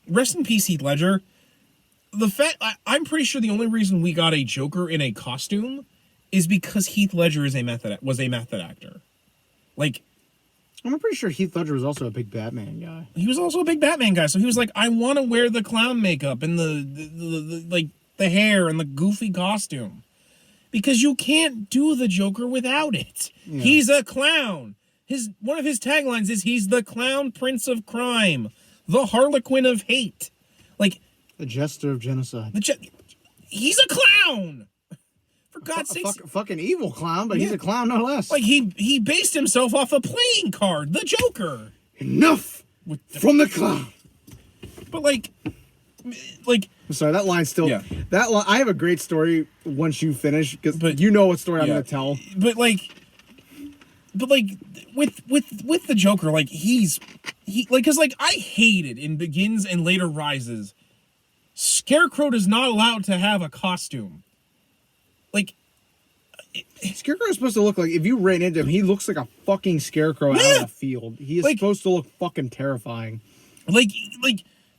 [SPEAKER 3] rest in peace Heath Ledger, I'm pretty sure the only reason we got a Joker in a costume is because Heath Ledger was a method actor. Like,
[SPEAKER 2] I'm pretty sure Heath Ledger was also a big Batman guy.
[SPEAKER 3] He was also a big Batman guy, so he was like, I want to wear the clown makeup and the hair and the goofy costume. Because you can't do the Joker without it. Yeah. He's a clown. One of his taglines is, he's the clown prince of crime. The harlequin of hate. Like,
[SPEAKER 2] the jester of genocide.
[SPEAKER 3] He's a clown! For God's sake.
[SPEAKER 2] Fucking evil clown, but he's a clown no less.
[SPEAKER 3] Like, he based himself off a playing card, the Joker.
[SPEAKER 2] Enough from the clown.
[SPEAKER 3] But, like...
[SPEAKER 2] I'm sorry, that line's still...
[SPEAKER 3] Yeah.
[SPEAKER 2] That line, I have a great story once you finish, because you know what story I'm going to tell.
[SPEAKER 3] But with the Joker, like, because, like, I hated in Begins and later Rises, Scarecrow is not allowed to have a costume. Like...
[SPEAKER 2] Scarecrow is supposed to look like, if you ran into him, he looks like a fucking scarecrow out of the field. He is supposed to look fucking terrifying. Like,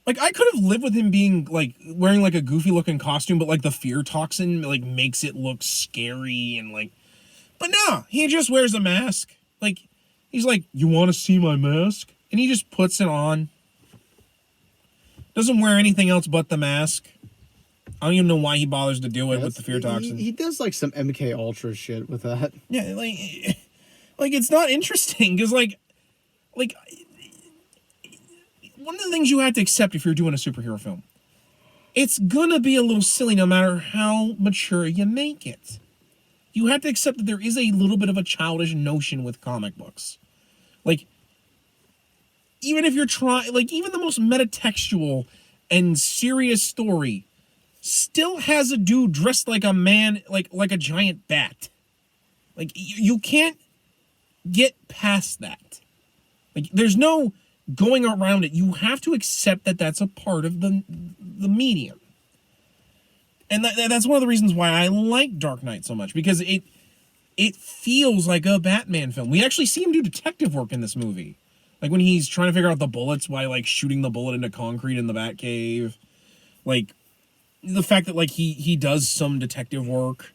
[SPEAKER 3] I could have lived with him being, like, wearing, like, a goofy-looking costume, but, like, the fear toxin, like, makes it look scary and, like... But no, he just wears a mask. Like, he's like, you want to see my mask? And he just puts it on. Doesn't wear anything else but the mask. I don't even know why he bothers to do it with the fear toxin.
[SPEAKER 2] He does, like, some MK Ultra shit with that.
[SPEAKER 3] Yeah, like it's not interesting, because, like... One of the things you have to accept if you're doing a superhero film, it's gonna be a little silly no matter how mature you make it. You have to accept that there is a little bit of a childish notion with comic books. Like, even if you're trying, like, even the most metatextual and serious story still has a dude dressed like a man, like a giant bat. Like, you can't get past that. Like, there's no going around it. You have to accept that that's a part of the medium. And that's one of the reasons why I like Dark Knight so much, because it feels like a Batman film. We actually see him do detective work in this movie. Like when he's trying to figure out the bullets by like shooting the bullet into concrete in the Batcave. Like the fact that like he does some detective work.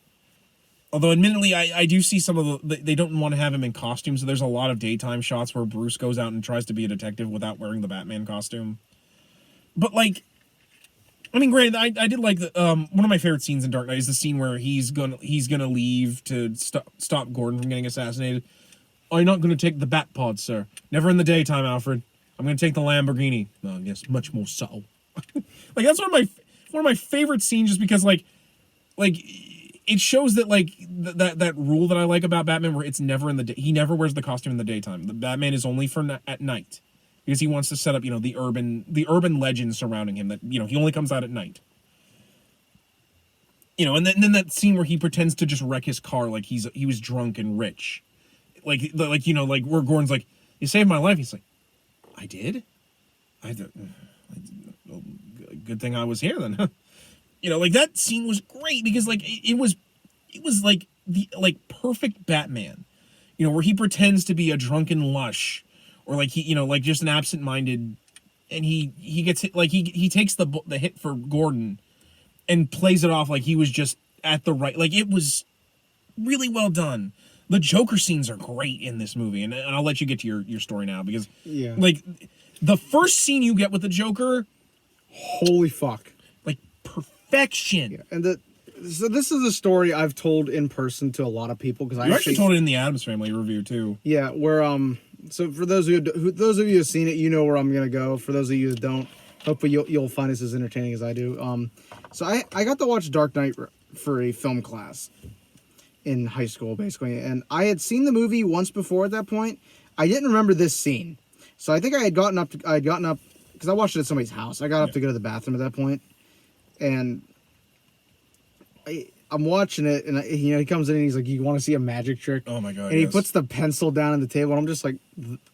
[SPEAKER 3] Although admittedly I do see some of they don't want to have him in costume, so there's a lot of daytime shots where Bruce goes out and tries to be a detective without wearing the Batman costume. But like, I mean, granted, I did like the one of my favorite scenes in Dark Knight is the scene where he's gonna leave to stop Gordon from getting assassinated. I'm not gonna take the Bat Pod, sir. Never in the daytime, Alfred. I'm gonna take the Lamborghini. Oh, yes, much more subtle. Like that's one of my favorite scenes, just because like it shows that like that rule that I like about Batman, where it's never in the day. He never wears the costume in the daytime. The Batman is only for at night, because he wants to set up, you know, the urban legends surrounding him, that, you know, he only comes out at night. You know, and then that scene where he pretends to just wreck his car like he was drunk and rich. Like you know, like where Gordon's like, "You saved my life." He's like, "I did? Well, good thing I was here then." You know, like that scene was great because like it was like the like perfect Batman. You know, where he pretends to be a drunken lush, or like he, you know, like just an absent-minded, and he gets hit, like he takes the hit for Gordon and plays it off like he was just at the right, like it was really well done. The Joker scenes are great in this movie, and I'll let you get to your story now, because like the first scene you get with the Joker,
[SPEAKER 2] holy fuck,
[SPEAKER 3] like perfection.
[SPEAKER 2] Yeah. And so this is a story I've told in person to a lot of people, because I
[SPEAKER 3] actually told it in the Addams Family review too.
[SPEAKER 2] Yeah, where so for those of you who have seen it, you know where I'm gonna go. For those of you that don't, hopefully you'll find this as entertaining as I do. So I got to watch Dark Knight for a film class in high school, basically, and I had seen the movie once before at that point. I didn't remember this scene, so I think I had gotten up because I watched it at somebody's house. I got up to go to the bathroom at that point, and I'm watching it, and you know, he comes in and he's like, "You want to see a magic trick?"
[SPEAKER 3] Oh my god!
[SPEAKER 2] And he puts the pencil down on the table, and I'm just like,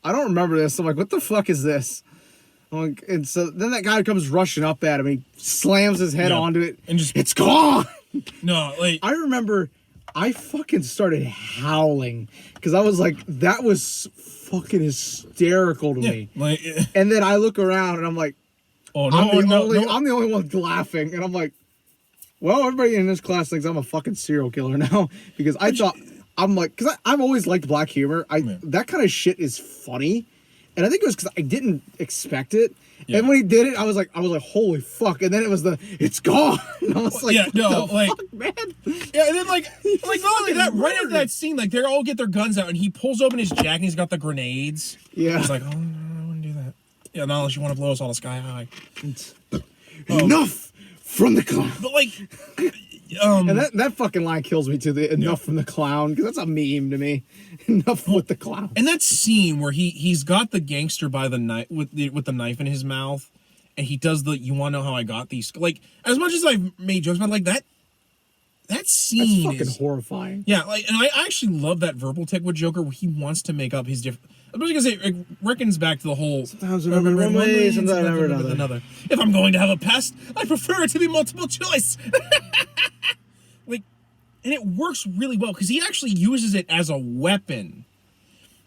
[SPEAKER 2] I don't remember this. I'm like, what the fuck is this? I'm like, and so then that guy comes rushing up at him. He slams his head onto it,
[SPEAKER 3] and just,
[SPEAKER 2] it's gone.
[SPEAKER 3] No, like
[SPEAKER 2] I remember, I fucking started howling because I was like, that was fucking hysterical to me.
[SPEAKER 3] Like,
[SPEAKER 2] and then I look around and I'm like,
[SPEAKER 3] oh no,
[SPEAKER 2] I'm the only one laughing, and I'm like, well, everybody in this class thinks I'm a fucking serial killer now, because I'm like, because I've always liked black humor. That kind of shit is funny, and I think it was because I didn't expect it. Yeah. And when he did it, I was like, holy fuck! And then it was it's gone. And I was like,
[SPEAKER 3] yeah, no, like,
[SPEAKER 2] fuck, man.
[SPEAKER 3] Yeah, and then like not only that, right after that scene, like they all get their guns out, and he pulls open his jacket, and he's got the grenades.
[SPEAKER 2] Yeah,
[SPEAKER 3] he's like, oh, no, I wouldn't do that. Yeah, not unless you want to blow us all to sky high.
[SPEAKER 2] Enough from the clown.
[SPEAKER 3] But like,
[SPEAKER 2] and that fucking line kills me too. The enough from the clown, because that's a meme to me. Enough with the clown.
[SPEAKER 3] And that scene where he's got the gangster by the knife with the knife in his mouth, and he does the "you want to know how I got these?" Like, as much as I've made jokes about, like that scene
[SPEAKER 2] that's fucking horrifying.
[SPEAKER 3] Yeah, like, and I actually love that verbal tick with Joker where he wants to make up his different. Especially because it reckons back to the whole.
[SPEAKER 2] Sometimes remember one way, sometimes remember
[SPEAKER 3] another. If I'm going to have a pest, I prefer it to be multiple choice. Like, and it works really well because he actually uses it as a weapon.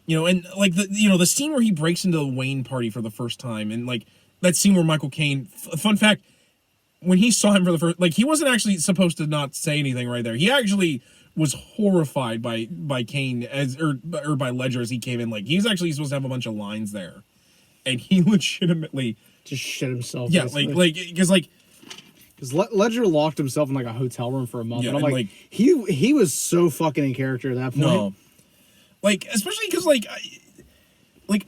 [SPEAKER 3] You know, and like the scene where he breaks into the Wayne party for the first time, and like that scene where Michael Caine. Fun fact: when he saw him for the first, like he wasn't actually supposed to not say anything right there. He actually was horrified by Caine or by Ledger as he came in. Like he was actually supposed to have a bunch of lines there, and he legitimately
[SPEAKER 2] just shit himself.
[SPEAKER 3] Yeah, basically.
[SPEAKER 2] because Ledger locked himself in like a hotel room for a month, and I'm like he was so fucking in character at that point.
[SPEAKER 3] No, like especially because I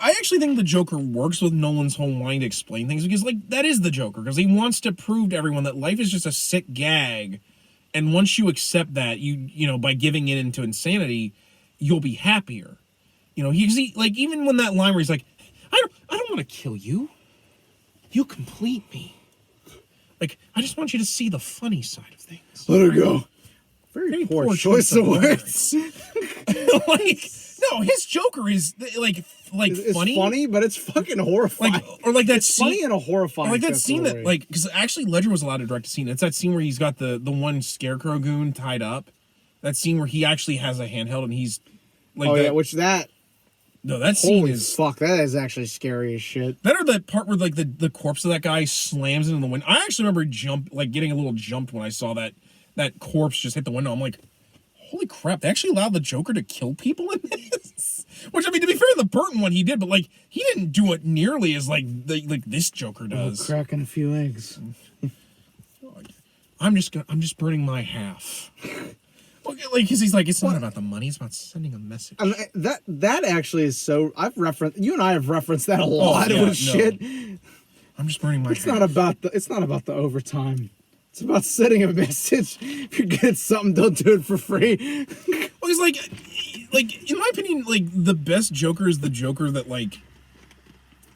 [SPEAKER 3] actually think the Joker works with Nolan's whole line to explain things, because like that is the Joker, because he wants to prove to everyone that life is just a sick gag. And once you accept that, you know, by giving in into insanity, you'll be happier. You know, he like even when that line where he's like, I don't want to kill you. You complete me. Like, I just want you to see the funny side of things.
[SPEAKER 2] Let her go. Very poor choice of words.
[SPEAKER 3] Like, no, No, his Joker is like
[SPEAKER 2] It's
[SPEAKER 3] funny.
[SPEAKER 2] funny, but it's fucking horrifying.
[SPEAKER 3] Or that
[SPEAKER 2] it's
[SPEAKER 3] scene,
[SPEAKER 2] funny in a horrifying.
[SPEAKER 3] or like that scene
[SPEAKER 2] way.
[SPEAKER 3] that because actually Ledger was allowed to direct a scene. It's that scene where he's got the one scarecrow goon tied up. That scene where he actually has a handheld and he's like,
[SPEAKER 2] oh yeah, which that.
[SPEAKER 3] No, that scene
[SPEAKER 2] Holy
[SPEAKER 3] is
[SPEAKER 2] fuck. That is actually scary as shit.
[SPEAKER 3] that or that part where like the corpse of that guy slams into the window. I actually remember getting a little jumped when I saw that corpse just hit the window. I'm like, holy crap! They actually allowed the Joker to kill people in this. Which I mean, to be fair, the Burton one he did, but like he didn't do it nearly as like this Joker does.
[SPEAKER 2] Cracking a few eggs.
[SPEAKER 3] I'm just burning my half. Okay, like, because he's like, it's not about the money; it's about sending a message.
[SPEAKER 2] I mean, that actually is so. You and I have referenced that a lot with shit.
[SPEAKER 3] I'm just burning my.
[SPEAKER 2] It's not about the overtime. It's about sending a message. If you're good at something, don't do it for free.
[SPEAKER 3] Well, he's like in my opinion, like the best Joker is the Joker that like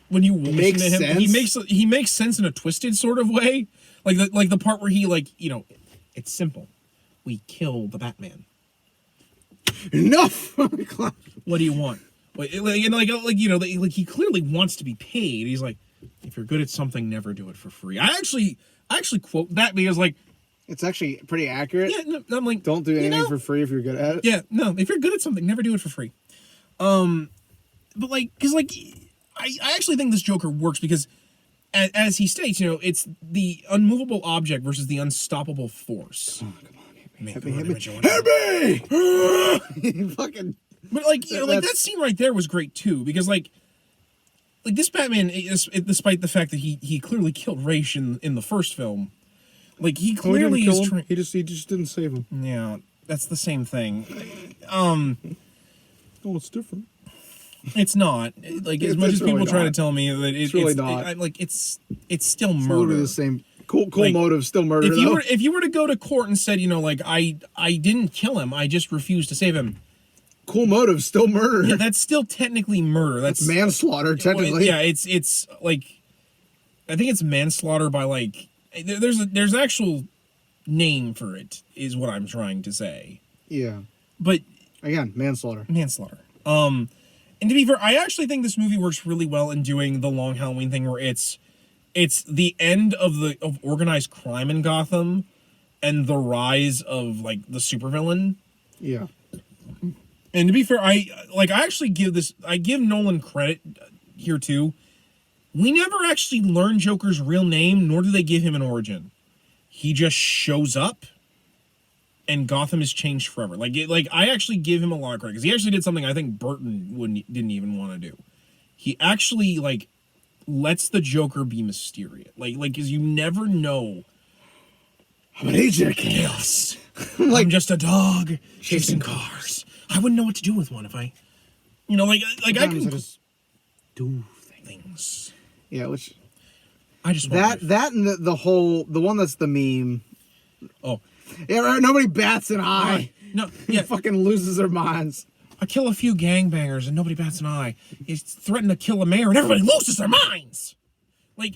[SPEAKER 3] when you listen to him, he makes sense in a twisted sort of way. Like the part where he it's simple. We kill the Batman.
[SPEAKER 2] Enough.
[SPEAKER 3] What do you want? He clearly wants to be paid. He's like, if you're good at something, never do it for free. I actually quote that because like
[SPEAKER 2] it's actually pretty accurate.
[SPEAKER 3] Yeah, no, I'm like,
[SPEAKER 2] don't do anything for free if you're good at it.
[SPEAKER 3] Yeah, no, if you're good at something, never do it for free. But like, because like, I actually think this Joker works because, as he states, it's the unmovable object versus the unstoppable force.
[SPEAKER 2] Come on, hit me. Fucking.
[SPEAKER 3] But like, that scene right there was great too because like this Batman, despite the fact that he clearly killed Ra's in the first film, like he clearly is
[SPEAKER 2] he just didn't save him.
[SPEAKER 3] Yeah, that's the same thing.
[SPEAKER 2] Oh, it's different.
[SPEAKER 3] It's not like as much as people try to tell me that it's
[SPEAKER 2] really not.
[SPEAKER 3] It's still murder.
[SPEAKER 2] Literally the same. Cool motive, still murder.
[SPEAKER 3] If you were to go to court and said, I didn't kill him, I just refused to save him.
[SPEAKER 2] Cool motive, still murder.
[SPEAKER 3] Yeah, that's still technically murder. That's
[SPEAKER 2] manslaughter, technically.
[SPEAKER 3] Yeah, it's like, I think it's manslaughter by like, there's actual name for it, is what I'm trying to say.
[SPEAKER 2] Yeah.
[SPEAKER 3] But
[SPEAKER 2] again, manslaughter.
[SPEAKER 3] And to be fair, I actually think this movie works really well in doing the Long Halloween thing where it's the end of organized crime in Gotham and the rise of like the supervillain.
[SPEAKER 2] Yeah.
[SPEAKER 3] And to be fair, I actually give Nolan credit here too. We never actually learn Joker's real name, nor do they give him an origin. He just shows up, and Gotham is changed forever. I actually give him a lot of credit because he actually did something I think Burton didn't even want to do. He actually lets the Joker be mysterious, because you never know.
[SPEAKER 2] I'm an agent of chaos.
[SPEAKER 3] I'm just a dog chasing cars. I wouldn't know what to do with one if I can
[SPEAKER 2] just do things. Yeah, which
[SPEAKER 3] I just
[SPEAKER 2] that and the one that's the meme.
[SPEAKER 3] Oh,
[SPEAKER 2] yeah, right. Nobody bats an eye.
[SPEAKER 3] No, yeah,
[SPEAKER 2] fucking loses their minds.
[SPEAKER 3] I kill a few gangbangers and nobody bats an eye. He's threatened to kill a mayor and everybody loses their minds. I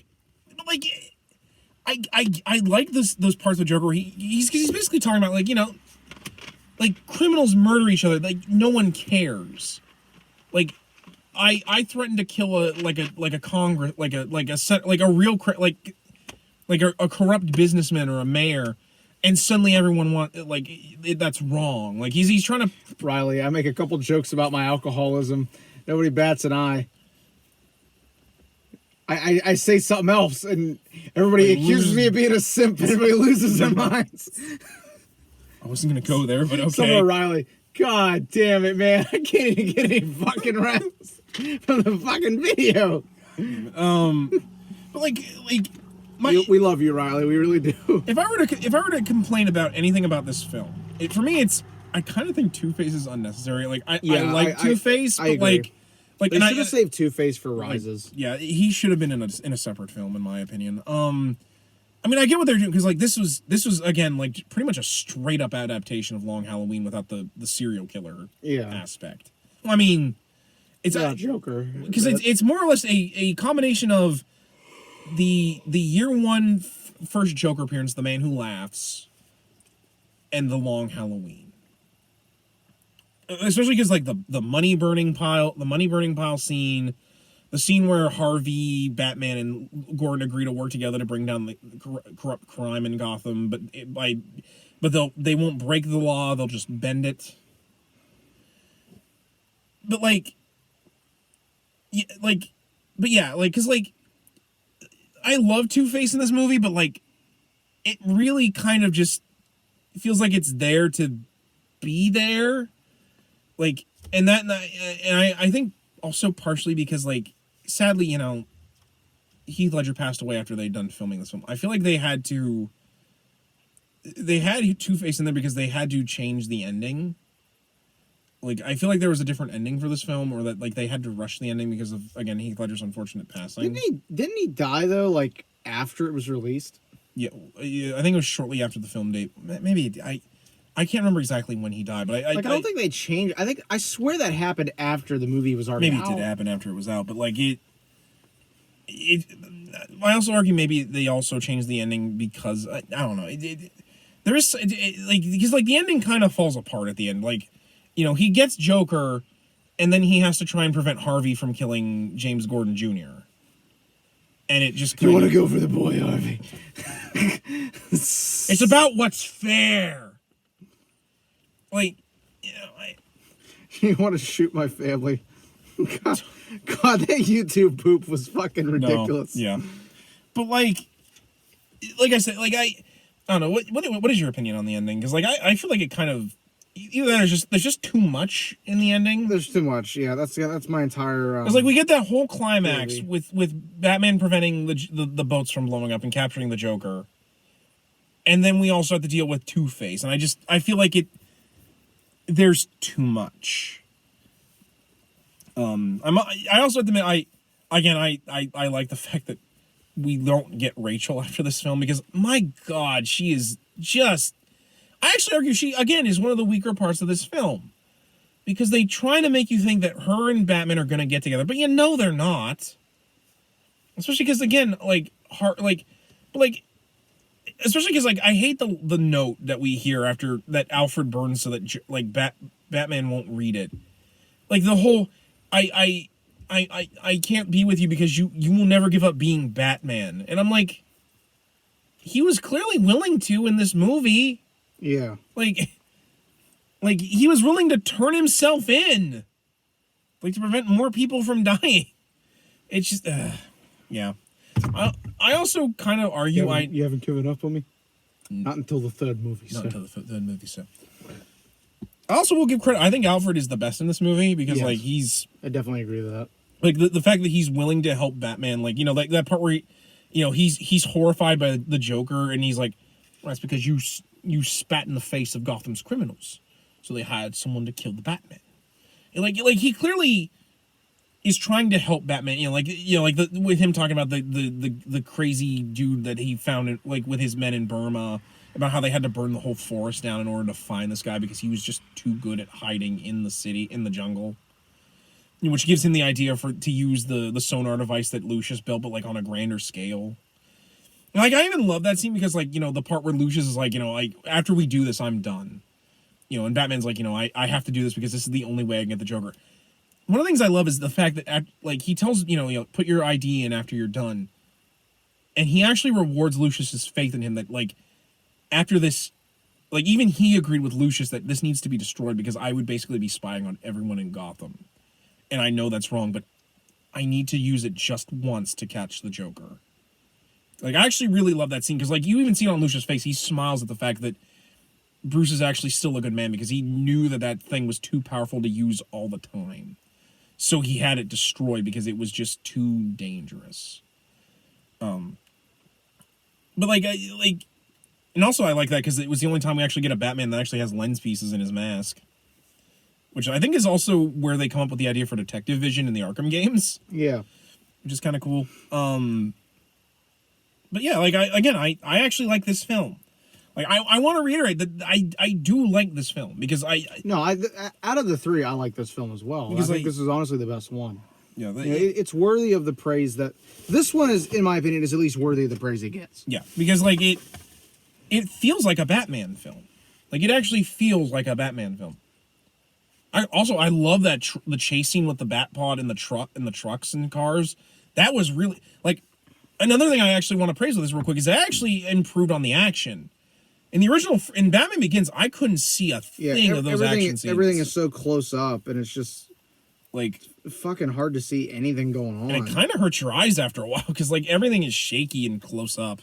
[SPEAKER 3] like those parts of Joker where he's basically talking about criminals murder each other. No one cares. I threatened to kill a corrupt businessman or a mayor, and suddenly everyone that's wrong. He's trying to.
[SPEAKER 2] Riley, I make a couple jokes about my alcoholism. Nobody bats an eye. I say something else, and everybody accuses me of being a simp, and everybody loses their minds.
[SPEAKER 3] I wasn't gonna go there, but okay.
[SPEAKER 2] Someone, Riley, God damn it, man! I can't even get any fucking rest from the fucking video.
[SPEAKER 3] But
[SPEAKER 2] we love you, Riley. We really do.
[SPEAKER 3] If I were to complain about anything about this film, for me, I kind of think Two-Face is unnecessary. I like Two-Face, but
[SPEAKER 2] agree. They should have saved Two-Face for Rises.
[SPEAKER 3] Yeah, he should have been in a separate film, in my opinion. I mean, I get what they're doing because this was again pretty much a straight up adaptation of Long Halloween without the serial killer aspect. Well, I mean, it's
[SPEAKER 2] not Joker
[SPEAKER 3] because it's more or less a combination of the year one first Joker appearance, The Man Who Laughs, and the Long Halloween. especially because like the money burning pile scene, the scene where Harvey, Batman, and Gordon agree to work together to bring down the corrupt crime in Gotham, but they won't break the law; they'll just bend it. But because I love Two-Face in this movie, but like, it really kind of just feels like it's there to be there, like, and I think also partially because like, sadly, Heath Ledger passed away after they'd done filming this film. I feel like they had Two-Face in there because they had to change the ending. Like, I feel like there was a different ending for this film, or that like they had to rush the ending because of, again, Heath Ledger's unfortunate passing.
[SPEAKER 2] Didn't he die though? Like after it was released?
[SPEAKER 3] Yeah, I think it was shortly after the film date. Maybe I can't remember exactly when he died, but I
[SPEAKER 2] don't think they changed. I swear that happened after the movie was already out.
[SPEAKER 3] Maybe it did happen after it was out, but like it. I also argue maybe they also changed the ending because I don't know. There is because like the ending kind of falls apart at the end. Like, he gets Joker, and then he has to try and prevent Harvey from killing James Gordon Jr. And it just
[SPEAKER 2] you want to go for the boy, Harvey.
[SPEAKER 3] It's about what's fair. Like,
[SPEAKER 2] you want to shoot my family. God, that YouTube poop was fucking ridiculous.
[SPEAKER 3] No, yeah, but like I said, like I don't know what is your opinion on the ending? Because like I feel like it kind of either there's just too much in the ending.
[SPEAKER 2] There's too much. Yeah, that's my entire.
[SPEAKER 3] It's like we get that whole climax with Batman preventing the boats from blowing up and capturing the Joker, and then we also have to deal with Two-Face, and I feel like there's too much. I also have to admit I like the fact that we don't get Rachel after this film, because my God, she is just. I actually argue she again is one of the weaker parts of this film, because they try to make you think that her and Batman are going to get together, but they're not. Especially because again, especially because like I hate the note that we hear after that Alfred burns so that Batman won't read it. Like the whole I can't be with you because you will never give up being Batman. And I'm like, he was clearly willing to in this movie.
[SPEAKER 2] Yeah.
[SPEAKER 3] Like he was willing to turn himself in, like, to prevent more people from dying. It's just, yeah. I also kind of argue
[SPEAKER 2] you haven't given up on me? Not until the third movie, sir.
[SPEAKER 3] Not until the third movie, sir. I also will give credit. I think Alfred is the best in this movie because,
[SPEAKER 2] yes,
[SPEAKER 3] like, he's...
[SPEAKER 2] I definitely agree with that.
[SPEAKER 3] Like, the fact that he's willing to help Batman, like, that part where, he's horrified by the Joker, and he's like, well, that's because you spat in the face of Gotham's criminals, so they hired someone to kill the Batman. And, like he clearly is trying to help Batman, with him talking about the crazy dude that he found, with his men in Burma, about how they had to burn the whole forest down in order to find this guy because he was just too good at hiding in the city, in the jungle. Which gives him the idea to use the sonar device that Lucius built, but, like, on a grander scale. And, like, I even love that scene because, like, the part where Lucius is like, after we do this, I'm done. And Batman's like, I have to do this because this is the only way I can get the Joker. One of the things I love is the fact that, he tells, put your ID in after you're done. And he actually rewards Lucius's faith in him that, like, after this, like, even he agreed with Lucius that this needs to be destroyed because I would basically be spying on everyone in Gotham. And I know that's wrong, but I need to use it just once to catch the Joker. Like, I actually really love that scene because, like, you even see it on Lucius' face. He smiles at the fact that Bruce is actually still a good man because he knew that thing was too powerful to use all the time. So he had it destroyed because it was just too dangerous. But, and also I like that because it was the only time we actually get a Batman that actually has lens pieces in his mask. Which I think is also where they come up with the idea for Detective Vision in the Arkham games.
[SPEAKER 2] Yeah.
[SPEAKER 3] Which is kind of cool. But yeah, like, I actually like this film. Like, I want to reiterate that I do like this film because
[SPEAKER 2] out of the three, I like this film as well. Because I think this is honestly the best one.
[SPEAKER 3] Yeah.
[SPEAKER 2] It's worthy of the praise that... This one is, in my opinion, is at least worthy of the praise it gets.
[SPEAKER 3] Yeah, because, like, it feels like a Batman film. Like, it actually feels like a Batman film. I love that the chase scene with the bat pod in the trucks and cars. That was really like another thing I actually want to praise with this real quick is they actually improved on the action. In the original, in Batman Begins, I couldn't see a thing of those action scenes.
[SPEAKER 2] Everything is so close up, and it's just
[SPEAKER 3] like
[SPEAKER 2] fucking hard to see anything going on.
[SPEAKER 3] And it kind of hurts your eyes after a while because like everything is shaky and close up.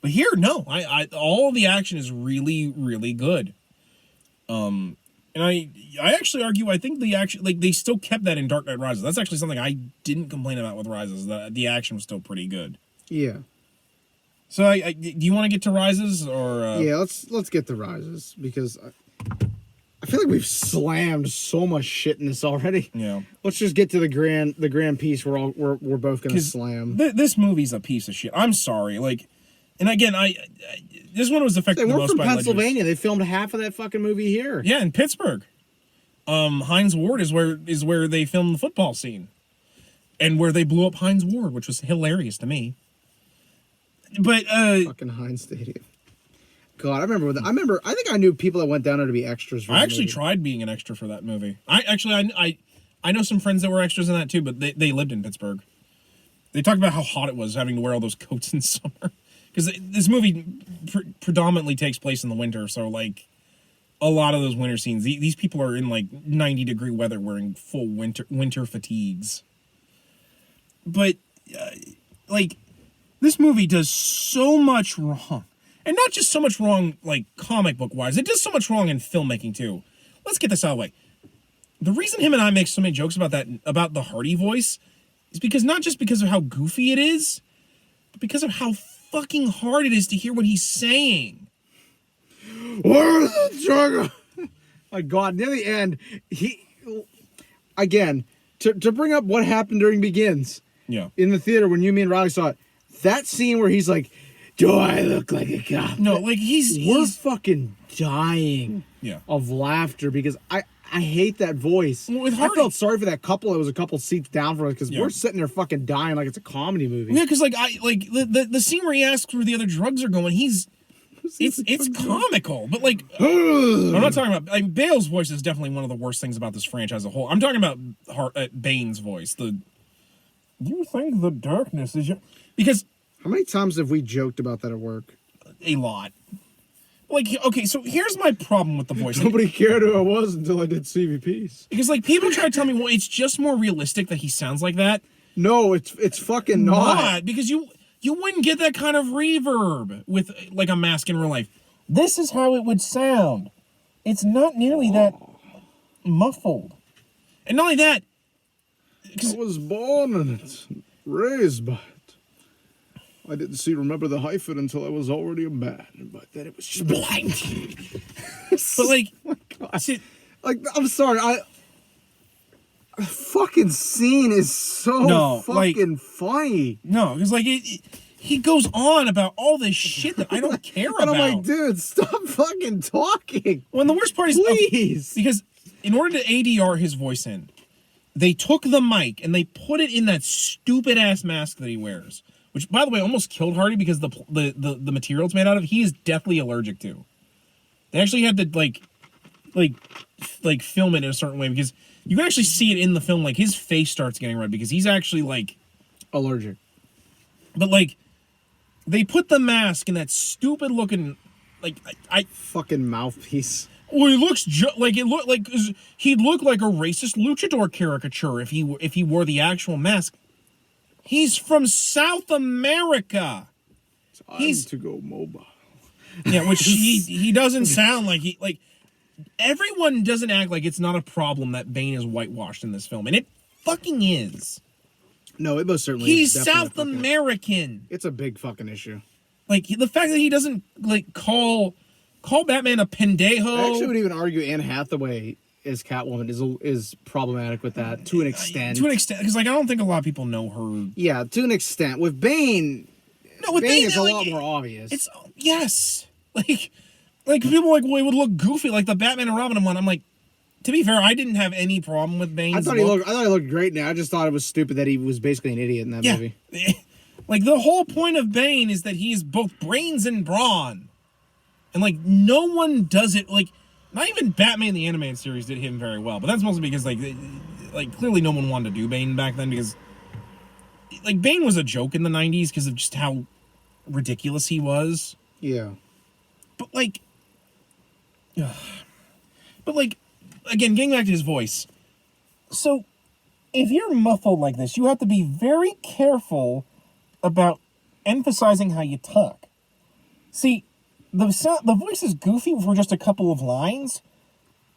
[SPEAKER 3] But here, no, I all the action is really, really good. And I actually argue I think the action like they still kept that in Dark Knight Rises. That's actually something I didn't complain about with Rises. The action was still pretty good.
[SPEAKER 2] Yeah.
[SPEAKER 3] So, do you want to get to Rises or?
[SPEAKER 2] Yeah, let's get to Rises because I feel like we've slammed so much shit in this already.
[SPEAKER 3] Yeah.
[SPEAKER 2] Let's just get to the grand piece we're both gonna slam.
[SPEAKER 3] This movie's a piece of shit. I'm sorry, like, and again, this one was affected the most
[SPEAKER 2] from
[SPEAKER 3] by
[SPEAKER 2] Pennsylvania.
[SPEAKER 3] Ledger's.
[SPEAKER 2] They filmed half of that fucking movie here.
[SPEAKER 3] Yeah, in Pittsburgh. Heinz Ward is where they filmed the football scene, and where they blew up Heinz Ward, which was hilarious to me. But
[SPEAKER 2] fucking Heinz Stadium. God, I remember. I think I knew people that went down there to be extras. For
[SPEAKER 3] I actually tried being an extra for that movie. I know some friends that were extras in that too, but they lived in Pittsburgh. They talked about how hot it was having to wear all those coats in summer because this movie predominantly takes place in the winter. So like a lot of those winter scenes, these people are in like 90-degree weather wearing full winter fatigues. But like. This movie does so much wrong. And not just so much wrong, like, comic book-wise. It does so much wrong in filmmaking, too. Let's get this out of the way. The reason him and I make so many jokes about the Hardy voice, is because not just because of how goofy it is, but because of how fucking hard it is to hear what he's saying.
[SPEAKER 2] Where's the trigger? My God, near the end, again, to bring up what happened during Begins.
[SPEAKER 3] Yeah.
[SPEAKER 2] In the theater when you, me, and Riley saw it. That scene where he's like, do I look like a cop?
[SPEAKER 3] No, like
[SPEAKER 2] we're fucking dying of laughter because I hate that voice.
[SPEAKER 3] Well,
[SPEAKER 2] I felt sorry for that couple that was a couple seats down from us because we're sitting there fucking dying like it's a comedy movie.
[SPEAKER 3] Yeah, because the scene where he asks where the other drugs are going, it's comical, but like I'm not talking about Bale's voice is definitely one of the worst things about this franchise as a whole. I'm talking about Bane's voice. You think the darkness is your... Because...
[SPEAKER 2] How many times have we joked about that at work?
[SPEAKER 3] A lot. Like, okay, so here's my problem with the voice.
[SPEAKER 2] Nobody cared who I was until I did CVPs.
[SPEAKER 3] Because, like, people try to tell me, well, it's just more realistic that he sounds like that.
[SPEAKER 2] No, it's fucking not.
[SPEAKER 3] Because you wouldn't get that kind of reverb with, like, a mask in real life. This is how it would sound. It's not nearly that muffled. And not only that...
[SPEAKER 2] I was born in it, raised by it. I didn't remember the hyphen until I was already a man, but then it was just blind.
[SPEAKER 3] But like,
[SPEAKER 2] oh my God. See, like, I'm sorry, the fucking scene is so fucking funny.
[SPEAKER 3] No, because like he goes on about all this shit that I don't care about.
[SPEAKER 2] And I'm like, dude, stop fucking talking.
[SPEAKER 3] Well, and the worst part is,
[SPEAKER 2] please,
[SPEAKER 3] because in order to ADR his voice in, they took the mic and they put it in that stupid ass mask that he wears, which, by the way, almost killed Hardy because the material it's made out of, he is deathly allergic to. They actually had to like film it in a certain way because you can actually see it in the film. Like his face starts getting red because he's actually like
[SPEAKER 2] allergic.
[SPEAKER 3] But like, they put the mask in that stupid looking, like I
[SPEAKER 2] fucking mouthpiece.
[SPEAKER 3] Well, he looks he'd look like a racist luchador caricature if he wore the actual mask. He's from South America.
[SPEAKER 2] He's to go mobile.
[SPEAKER 3] Yeah, which he doesn't sound like everyone doesn't act like it's not a problem that Bane is whitewashed in this film, and it fucking is.
[SPEAKER 2] No, it most certainly
[SPEAKER 3] is. He's South American.
[SPEAKER 2] It's a big fucking issue.
[SPEAKER 3] Like the fact that he doesn't like call Batman a pendejo.
[SPEAKER 2] I actually would even argue Anne Hathaway as Catwoman is problematic with that to an extent.
[SPEAKER 3] To an extent, because like I don't think a lot of people know her.
[SPEAKER 2] Yeah, to an extent. With Bane, Bane is a lot more obvious.
[SPEAKER 3] It's yes, like people are like, well, it would look goofy like the Batman and Robin one. I'm like, to be fair, I didn't have any problem with Bane's
[SPEAKER 2] I thought he looked great. Now I just thought it was stupid that he was basically an idiot in that movie.
[SPEAKER 3] Like the whole point of Bane is that he is both brains and brawn. And, like, no one does it. Like, Not even Batman the Animated Series did him very well, but that's mostly because like clearly no one wanted to do Bane back then because like Bane was a joke in the 90s because of just how ridiculous he was.
[SPEAKER 2] Yeah.
[SPEAKER 3] But like again, getting back to his voice. So if you're muffled like this, you have to be very careful about emphasizing how you talk. See, the voice is goofy for just a couple of lines,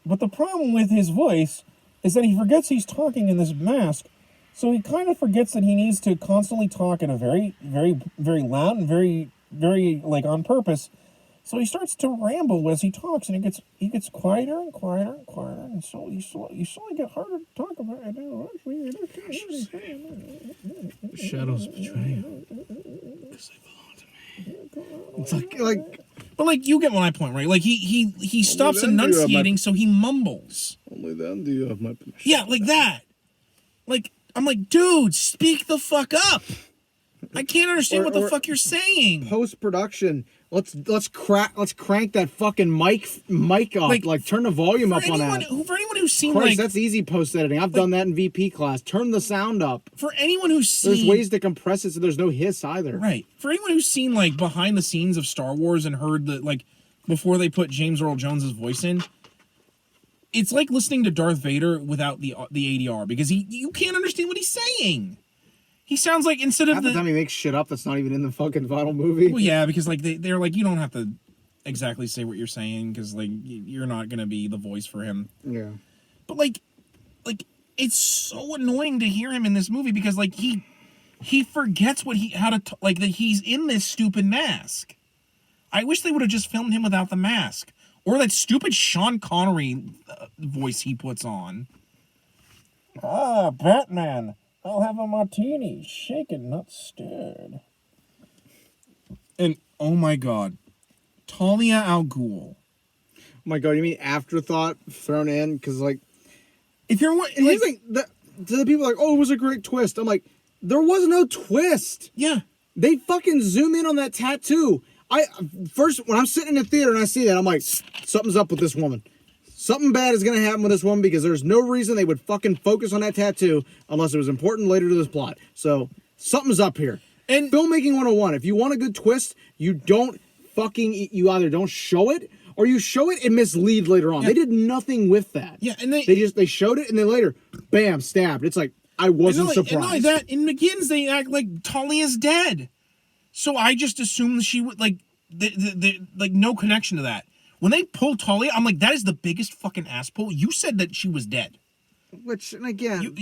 [SPEAKER 3] but the problem with his voice is that he forgets he's talking in this mask, so he kind of forgets that he needs to constantly talk at a very, very, very loud and very, very, like, on purpose. So he starts to ramble as he talks, and he gets quieter and quieter and quieter, and so you slowly get harder to talk about it.
[SPEAKER 2] Shadows betray him because they belong to me. It's like.
[SPEAKER 3] But like you get my point, right? Like he stops enunciating, so he mumbles.
[SPEAKER 2] Only then do you have my permission.
[SPEAKER 3] Yeah, like that. Like I'm like, dude, speak the fuck up. I can't understand what the fuck you're saying.
[SPEAKER 2] Post production, let's crank that fucking mic up. Like turn the volume up on that.
[SPEAKER 3] For anyone who's seen
[SPEAKER 2] Christ, that's easy post editing. I've done that in VP class. Turn the sound up.
[SPEAKER 3] For anyone who's seen,
[SPEAKER 2] there's ways to compress it so there's no hiss either.
[SPEAKER 3] Right. For anyone who's seen like behind the scenes of Star Wars and heard that like before they put James Earl Jones's voice in, it's like listening to Darth Vader without the ADR because you can't understand what he's saying. He sounds like instead of
[SPEAKER 2] half the time he makes shit up that's not even in the fucking final movie.
[SPEAKER 3] Well, yeah, because like they're like you don't have to exactly say what you're saying because like you're not gonna be the voice for him.
[SPEAKER 2] Yeah.
[SPEAKER 3] But like it's so annoying to hear him in this movie because like he forgets that he's in this stupid mask. I wish they would have just filmed him without the mask or that stupid Sean Connery voice he puts on. Ah, Batman. I'll have a martini, shaken, not stirred. And, oh my god, Talia al Ghul.
[SPEAKER 2] Oh my god, you mean afterthought thrown in? Because, like...
[SPEAKER 3] If you're...
[SPEAKER 2] Here's the thing, to the people like, oh, it was a great twist. I'm like, there was no twist.
[SPEAKER 3] Yeah.
[SPEAKER 2] They fucking zoom in on that tattoo. First, when I'm sitting in the theater and I see that, I'm like, something's up with this woman. Something bad is going to happen with this woman because there's no reason they would fucking focus on that tattoo unless it was important later to this plot. So, something's up here. And filmmaking 101, if you want a good twist, you either don't show it or you show it and mislead later on. Yeah. They did nothing with that.
[SPEAKER 3] Yeah, and
[SPEAKER 2] they showed it and then later, bam, stabbed. It's like, I wasn't surprised.
[SPEAKER 3] And not like that, in McGinn's, they act like Talia's dead. So I just assumed she would, like, no connection to that. When they pulled Talia, I'm like, that is the biggest fucking ass pull. You said that she was dead.
[SPEAKER 2] Which, and again,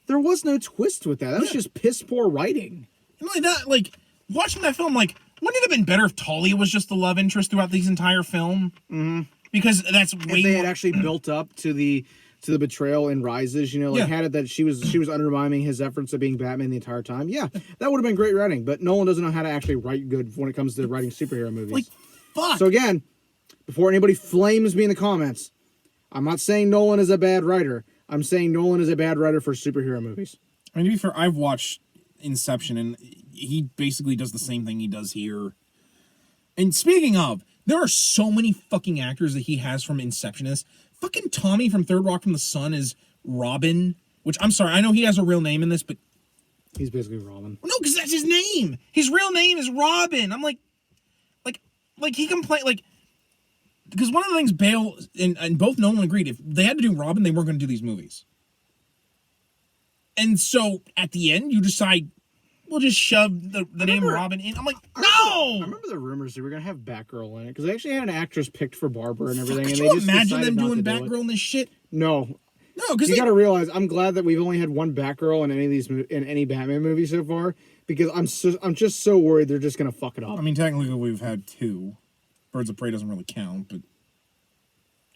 [SPEAKER 2] there was no twist with that. That was just piss poor writing.
[SPEAKER 3] And like that, like, watching that film, like, wouldn't it have been better if Talia was just the love interest throughout this entire film? Mm-hmm. Because that's way
[SPEAKER 2] if they had actually built up to the betrayal in Rises, had it that she was undermining his efforts of being Batman the entire time. Yeah, that would have been great writing. But Nolan doesn't know how to actually write good when it comes to writing superhero movies.
[SPEAKER 3] Like, fuck.
[SPEAKER 2] So again, before anybody flames me in the comments, I'm not saying Nolan is a bad writer. I'm saying Nolan is a bad writer for superhero movies.
[SPEAKER 3] I mean, to be fair, I've watched Inception, and he basically does the same thing he does here. And speaking of, there are so many fucking actors that he has from Inception. This fucking Tommy from Third Rock from the Sun is Robin, which I'm sorry, I know he has a real name in this, but
[SPEAKER 2] he's basically Robin.
[SPEAKER 3] No, because that's his name. His real name is Robin. I'm like he complained, like, because one of the things Bale and both Nolan agreed, if they had to do Robin, they weren't going to do these movies. And so at the end, you decide, we'll just shove the name Robin in. I'm like, no!
[SPEAKER 2] I remember the rumors they were going to have Batgirl in it, because they actually had an actress picked for Barbara and everything.
[SPEAKER 3] Could
[SPEAKER 2] and
[SPEAKER 3] you imagine them doing Batgirl in this shit?
[SPEAKER 2] No.
[SPEAKER 3] No, because
[SPEAKER 2] you got to realize, I'm glad that we've only had one Batgirl in any Batman movie so far, because I'm just so worried they're just going to fuck it up.
[SPEAKER 3] I mean, technically we've had two. Birds of Prey doesn't really count, but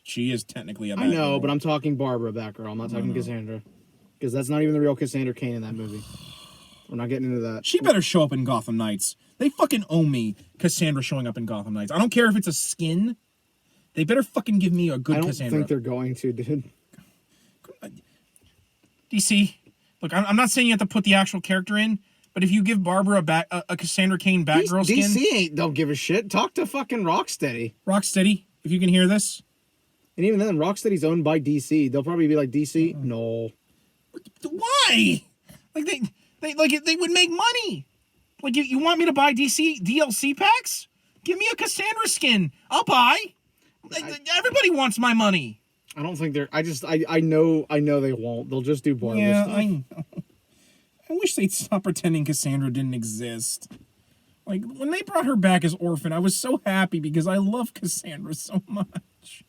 [SPEAKER 3] she is technically a Batgirl.
[SPEAKER 2] I know, but I'm talking Barbara Batgirl. I'm not talking Cassandra. Because that's not even the real Cassandra Cain in that movie. We're not getting into that.
[SPEAKER 3] She better show up in Gotham Knights. They fucking owe me Cassandra showing up in Gotham Knights. I don't care if it's a skin. They better fucking give me a good Cassandra.
[SPEAKER 2] I don't think they're going to, dude.
[SPEAKER 3] DC, look, I'm not saying you have to put the actual character in, but if you give Barbara a Cassandra Cain Batgirl skin...
[SPEAKER 2] DC don't give a shit. Talk to fucking Rocksteady.
[SPEAKER 3] Rocksteady, if you can hear this,
[SPEAKER 2] And even then, Rocksteady's owned by DC. They'll probably be like, DC, no.
[SPEAKER 3] Why? Like they would make money. Like you want me to buy DC DLC packs? Give me a Cassandra skin. I'll buy. Everybody wants my money.
[SPEAKER 2] I don't think they're. I know they won't. They'll just do Barbara stuff.
[SPEAKER 3] I know. I wish they'd stop pretending Cassandra didn't exist. Like when they brought her back as Orphan, I was so happy because I love Cassandra so much.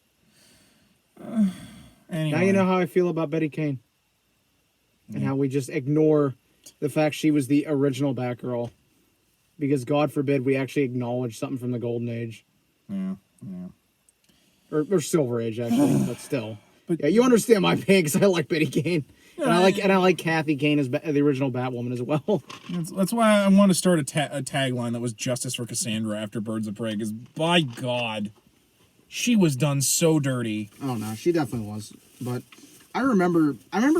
[SPEAKER 3] Anyway.
[SPEAKER 2] Now you know how I feel about Betty Kane. And how we just ignore the fact she was the original Batgirl. Because God forbid we actually acknowledge something from the Golden Age.
[SPEAKER 3] Yeah.
[SPEAKER 2] Or Silver Age, actually, but still. But yeah, you understand my pain because I like Betty Kane. And I like Kathy Kane as the original Batwoman as well.
[SPEAKER 3] That's why I want to start a tagline that was Justice for Cassandra after Birds of Prey, because by God, she was done so dirty.
[SPEAKER 2] Oh no, she definitely was. But I remember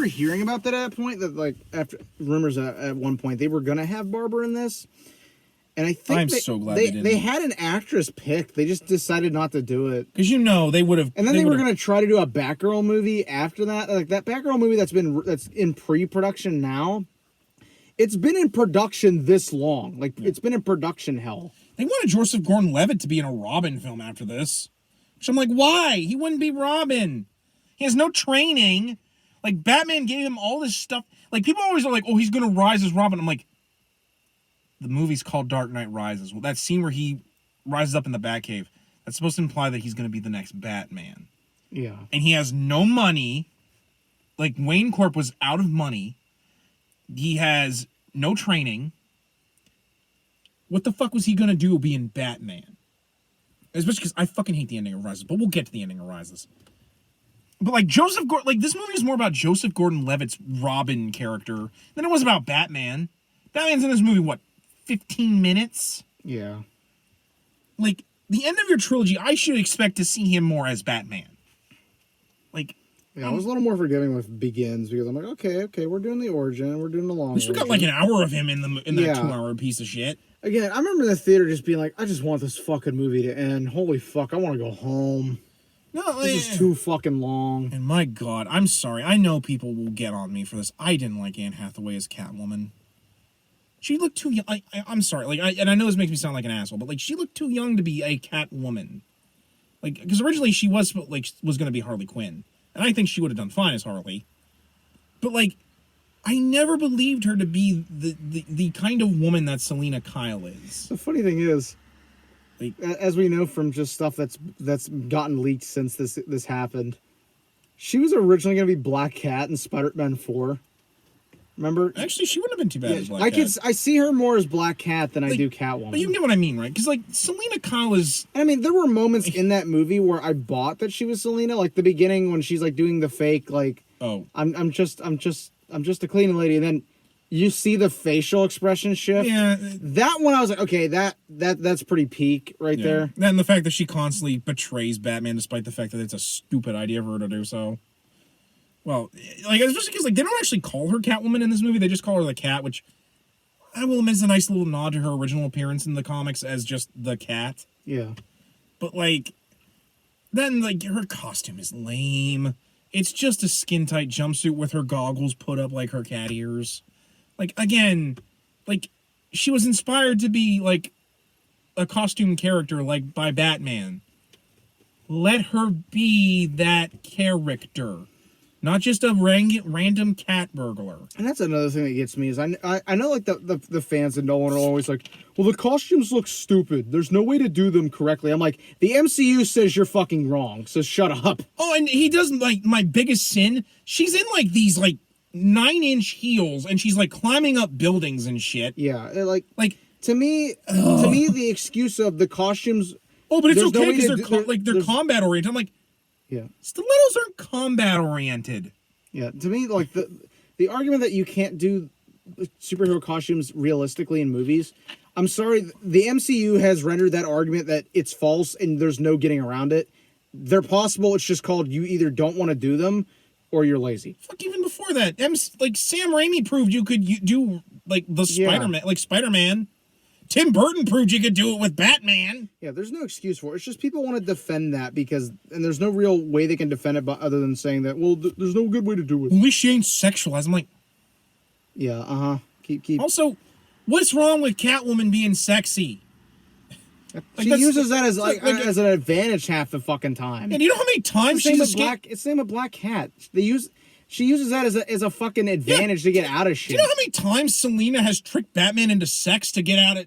[SPEAKER 2] hearing about that at a point, that like after rumors at one point they were gonna have Barbara in this. And I think
[SPEAKER 3] so glad they didn't.
[SPEAKER 2] They had an actress picked. They just decided not to do it.
[SPEAKER 3] Because they would have.
[SPEAKER 2] And then they were going to try to do a Batgirl movie after that. Like that Batgirl movie that's in pre-production now. It's been in production this long. Like it's been in production hell.
[SPEAKER 3] They wanted Joseph Gordon-Levitt to be in a Robin film after this. Which I'm like, why? He wouldn't be Robin. He has no training. Like Batman gave him all this stuff. Like people always are like, oh, he's going to rise as Robin. I'm like, the movie's called Dark Knight Rises. Well, that scene where he rises up in the Batcave, that's supposed to imply that he's going to be the next Batman.
[SPEAKER 2] Yeah.
[SPEAKER 3] And he has no money. Like, Wayne Corp was out of money. He has no training. What the fuck was he going to do being Batman? Especially because I fucking hate the ending of Rises, but we'll get to the ending of Rises. But, like, this movie is more about Joseph Gordon-Levitt's Robin character than it was about Batman. Batman's in this movie, what, 15 minutes?
[SPEAKER 2] Yeah.
[SPEAKER 3] Like, the end of your trilogy, I should expect to see him more as Batman. Like...
[SPEAKER 2] Yeah, I was a little more forgiving with Begins, because I'm like, okay, we're doing the origin, we're doing the long
[SPEAKER 3] At least we got, like, an hour of him in that 2-hour piece of shit.
[SPEAKER 2] Again, I remember the theater just being like, I just want this fucking movie to end. Holy fuck, I want to go home.
[SPEAKER 3] No,
[SPEAKER 2] this is too fucking long.
[SPEAKER 3] And my God, I'm sorry. I know people will get on me for this. I didn't like Anne Hathaway as Catwoman. She looked too young. I'm sorry. Like, and I know this makes me sound like an asshole, but like, she looked too young to be a Catwoman. Like, because originally she was going to be Harley Quinn, and I think she would have done fine as Harley. But like, I never believed her to be the kind of woman that Selena Kyle is.
[SPEAKER 2] The funny thing is, like, as we know from just stuff that's gotten leaked since this happened, she was originally going to be Black Cat in Spider-Man 4. Remember?
[SPEAKER 3] Actually, she wouldn't have been too bad as Black Cat.
[SPEAKER 2] I see her more as Black Cat than I do Catwoman.
[SPEAKER 3] But you get what I mean, right? Because like Selena Kyle is.
[SPEAKER 2] I mean, there were moments in that movie where I bought that she was Selena, like the beginning when she's like doing the fake, like,
[SPEAKER 3] oh,
[SPEAKER 2] I'm just a cleaning lady, and then you see the facial expression shift.
[SPEAKER 3] Yeah.
[SPEAKER 2] That one I was like, okay, that's pretty peak right there.
[SPEAKER 3] And the fact that she constantly betrays Batman despite the fact that it's a stupid idea for her to do so. Well, like, especially because, like, they don't actually call her Catwoman in this movie. They just call her the Cat, which I will admit is a nice little nod to her original appearance in the comics as just the Cat.
[SPEAKER 2] Yeah.
[SPEAKER 3] But, like, then, like, her costume is lame. It's just a skin-tight jumpsuit with her goggles put up like her cat ears. Like, again, like, she was inspired to be, like, a costume character, like, by Batman. Let her be that character. Not just a random cat burglar.
[SPEAKER 2] And that's another thing that gets me is I know like the fans and Nolan are always like, well, the costumes look stupid. There's no way to do them correctly. I'm like, the MCU says you're fucking wrong, so shut up.
[SPEAKER 3] Oh, and he doesn't, like, my biggest sin, she's in like these like 9-inch heels and she's like climbing up buildings and shit.
[SPEAKER 2] Yeah, like to me the excuse of the costumes.
[SPEAKER 3] Oh, but it's okay because they're combat oriented. I'm like,
[SPEAKER 2] yeah,
[SPEAKER 3] stilettos aren't combat oriented.
[SPEAKER 2] Yeah, to me, like the argument that you can't do superhero costumes realistically in movies, I'm sorry, the MCU has rendered that argument that it's false and there's no getting around it. They're possible. It's just called you either don't want to do them or you're lazy.
[SPEAKER 3] Fuck, even before that, like Sam Raimi proved you could do like the Spider-Man, like Spider-Man. Tim Burton proved you could do it with Batman.
[SPEAKER 2] Yeah, there's no excuse for it. It's just people want to defend that because, and there's no real way they can defend it but other than saying that, well, there's no good way to do it.
[SPEAKER 3] At least she ain't sexualized. I'm like,
[SPEAKER 2] yeah, keep.
[SPEAKER 3] Also, what's wrong with Catwoman being sexy?
[SPEAKER 2] She uses that as as an advantage half the fucking time.
[SPEAKER 3] And you know how many times
[SPEAKER 2] It's
[SPEAKER 3] she's
[SPEAKER 2] same with Black Cat. She uses that as a fucking advantage to get out of shit.
[SPEAKER 3] Do you know how many times Selina has tricked Batman into sex to get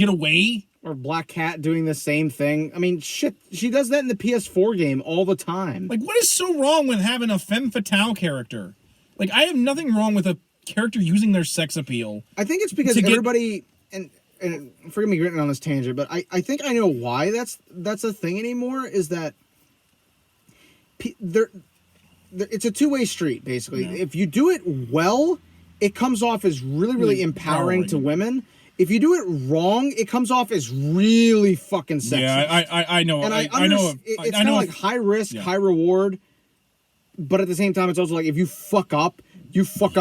[SPEAKER 3] away?
[SPEAKER 2] Or Black Cat doing the same thing. I mean, shit, she does that in the PS4 game all the time.
[SPEAKER 3] Like, what is so wrong with having a femme fatale character? Like, I have nothing wrong with a character using their sex appeal.
[SPEAKER 2] I think it's because everybody and forgive me getting on this tangent, but I think I know why that's a thing anymore. Is that it's a two-way street basically. Yeah. If you do it well, it comes off as really empowering to women. If you do it wrong, it comes off as really fucking sexy.
[SPEAKER 3] Yeah, I know.
[SPEAKER 2] And I know. It's kind of like high risk, high reward. But at the same time, it's also like if you fuck up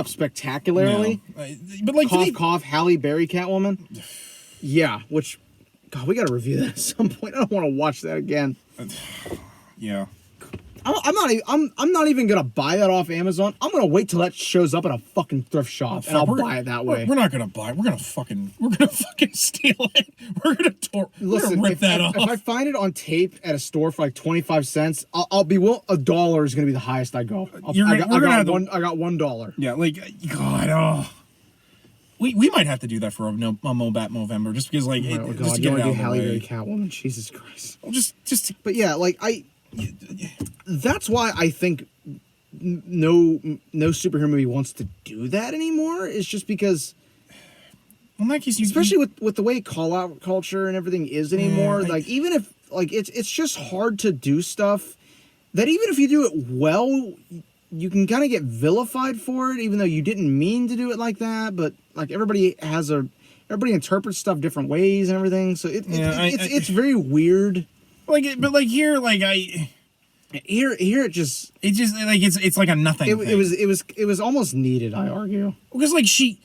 [SPEAKER 2] spectacularly.
[SPEAKER 3] Yeah. But like
[SPEAKER 2] cough, Halle Berry Catwoman. Yeah, which, God, we got to review that at some point. I don't want to watch that again.
[SPEAKER 3] Yeah.
[SPEAKER 2] I'm not even gonna buy that off Amazon. I'm gonna wait till that shows up at a fucking thrift shop and I'll buy it that way.
[SPEAKER 3] We're not gonna buy it. We're gonna fucking steal it. We're gonna rip that off.
[SPEAKER 2] If I find it on tape at a store for like 25 cents, I'll be $1 is gonna be the highest I go. I got $1.
[SPEAKER 3] Yeah, like God. Oh. We might have to do that for a Mobat November just because like just to get it out of the
[SPEAKER 2] Halle
[SPEAKER 3] way.
[SPEAKER 2] Berry Catwoman. Jesus Christ.
[SPEAKER 3] Well, just. But
[SPEAKER 2] yeah, like that's why I think no superhero movie wants to do that anymore. It's just because,
[SPEAKER 3] well, Mike,
[SPEAKER 2] especially with the way call out culture and everything is anymore. Like even if like it's just hard to do stuff that even if you do it well, you can kind of get vilified for it, even though you didn't mean to do it like that. But like everybody interprets stuff different ways and everything. So it's very weird.
[SPEAKER 3] Here it's like a nothing.
[SPEAKER 2] It was almost needed, I argue.
[SPEAKER 3] Because like she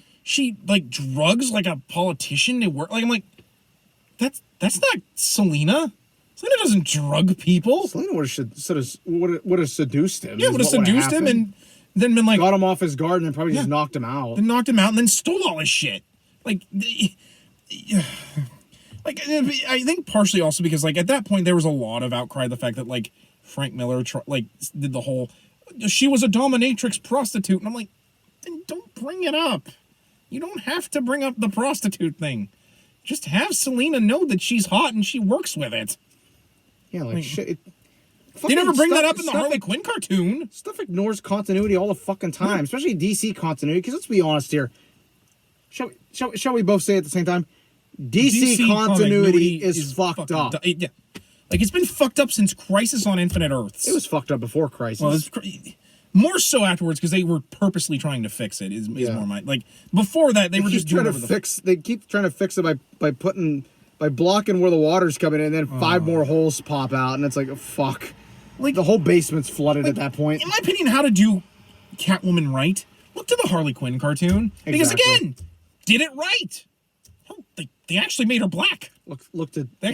[SPEAKER 3] like drugs like a politician to work. Like I'm like, that's not Selina. Selina doesn't drug people.
[SPEAKER 2] Selina would have seduced him.
[SPEAKER 3] Yeah, would have seduced him and then been like
[SPEAKER 2] got him off his guard and then probably just knocked him out.
[SPEAKER 3] Then knocked him out and then stole all his shit. Like. Like, I think partially also because, like, at that point, there was a lot of outcry the fact that, like, Frank Miller, did the whole, she was a dominatrix prostitute. And I'm like, then don't bring it up. You don't have to bring up the prostitute thing. Just have Selina know that she's hot and she works with it.
[SPEAKER 2] Yeah, like shit.
[SPEAKER 3] They never bring that up in the Harley Quinn cartoon.
[SPEAKER 2] Stuff ignores continuity all the fucking time, especially DC continuity, because let's be honest here. Shall we both say it at the same time? DC continuity is fucked up.
[SPEAKER 3] Yeah. Like, it's been fucked up since Crisis on Infinite Earths.
[SPEAKER 2] It was fucked up before Crisis.
[SPEAKER 3] Well, more so afterwards because they were purposely trying to fix it. Is more my like before that they were just trying to
[SPEAKER 2] fix. They keep trying to fix it by blocking where the water's coming in, and then 5 more holes pop out, and it's like, oh, fuck. Like the whole basement's flooded at that point.
[SPEAKER 3] In my opinion, how to do Catwoman right? Look to the Harley Quinn cartoon because again, did it right. They actually made her black.
[SPEAKER 2] Look to the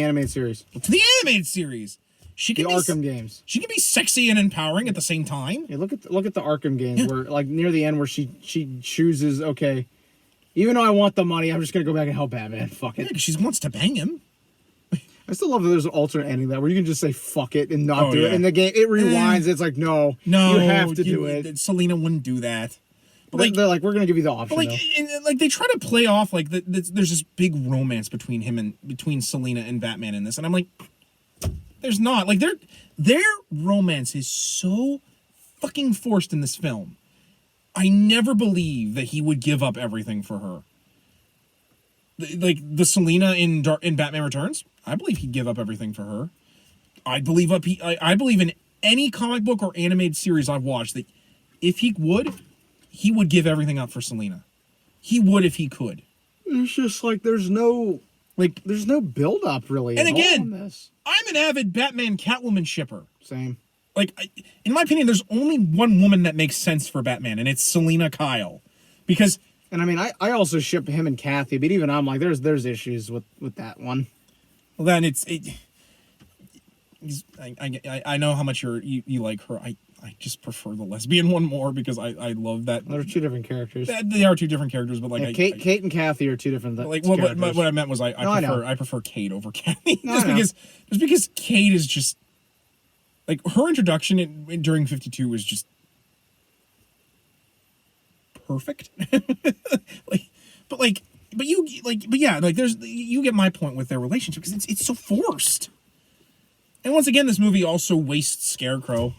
[SPEAKER 2] animated series.
[SPEAKER 3] Look to the animated series. She can
[SPEAKER 2] Arkham games.
[SPEAKER 3] She can be sexy and empowering at the same time.
[SPEAKER 2] Yeah, look at the Arkham games where, like, near the end where she chooses, okay, even though I want the money, I'm just gonna go back and help Batman. Fuck it.
[SPEAKER 3] Yeah, because she wants to bang him.
[SPEAKER 2] I still love that there's an alternate ending that where you can just say fuck it and not do it. In the game, it rewinds. It's like no, you have to do it.
[SPEAKER 3] Selina wouldn't do that.
[SPEAKER 2] But they're like, we're gonna give you the option.
[SPEAKER 3] But like they try to play off like there's this big romance between Selina and Batman in this, and I'm like, there's not. Like their romance is so fucking forced in this film. I never believe that he would give up everything for her. Like the Selina in Batman Returns, I believe he'd give up everything for her. I believe in any comic book or animated series I've watched that if he would give everything up for Selina. He would if he could.
[SPEAKER 2] It's just like there's no build up really.
[SPEAKER 3] And again, I'm an avid Batman Catwoman shipper.
[SPEAKER 2] Same.
[SPEAKER 3] Like, in my opinion, there's only one woman that makes sense for Batman, and it's Selina Kyle. Because
[SPEAKER 2] And I mean, I also ship him and Kathy, but even I'm like, there's issues with that one.
[SPEAKER 3] Well, then I know how much you like her. I just prefer the lesbian one more because I love that.
[SPEAKER 2] They're two different characters.
[SPEAKER 3] They are two different characters, but like
[SPEAKER 2] Kate and Kathy are two different.
[SPEAKER 3] Like
[SPEAKER 2] characters.
[SPEAKER 3] what I meant was I prefer Kate over Kathy
[SPEAKER 2] No,
[SPEAKER 3] just because Kate is just like her introduction during 52 was just perfect. But there's you get my point with their relationship because it's so forced. And once again, this movie also wastes Scarecrow.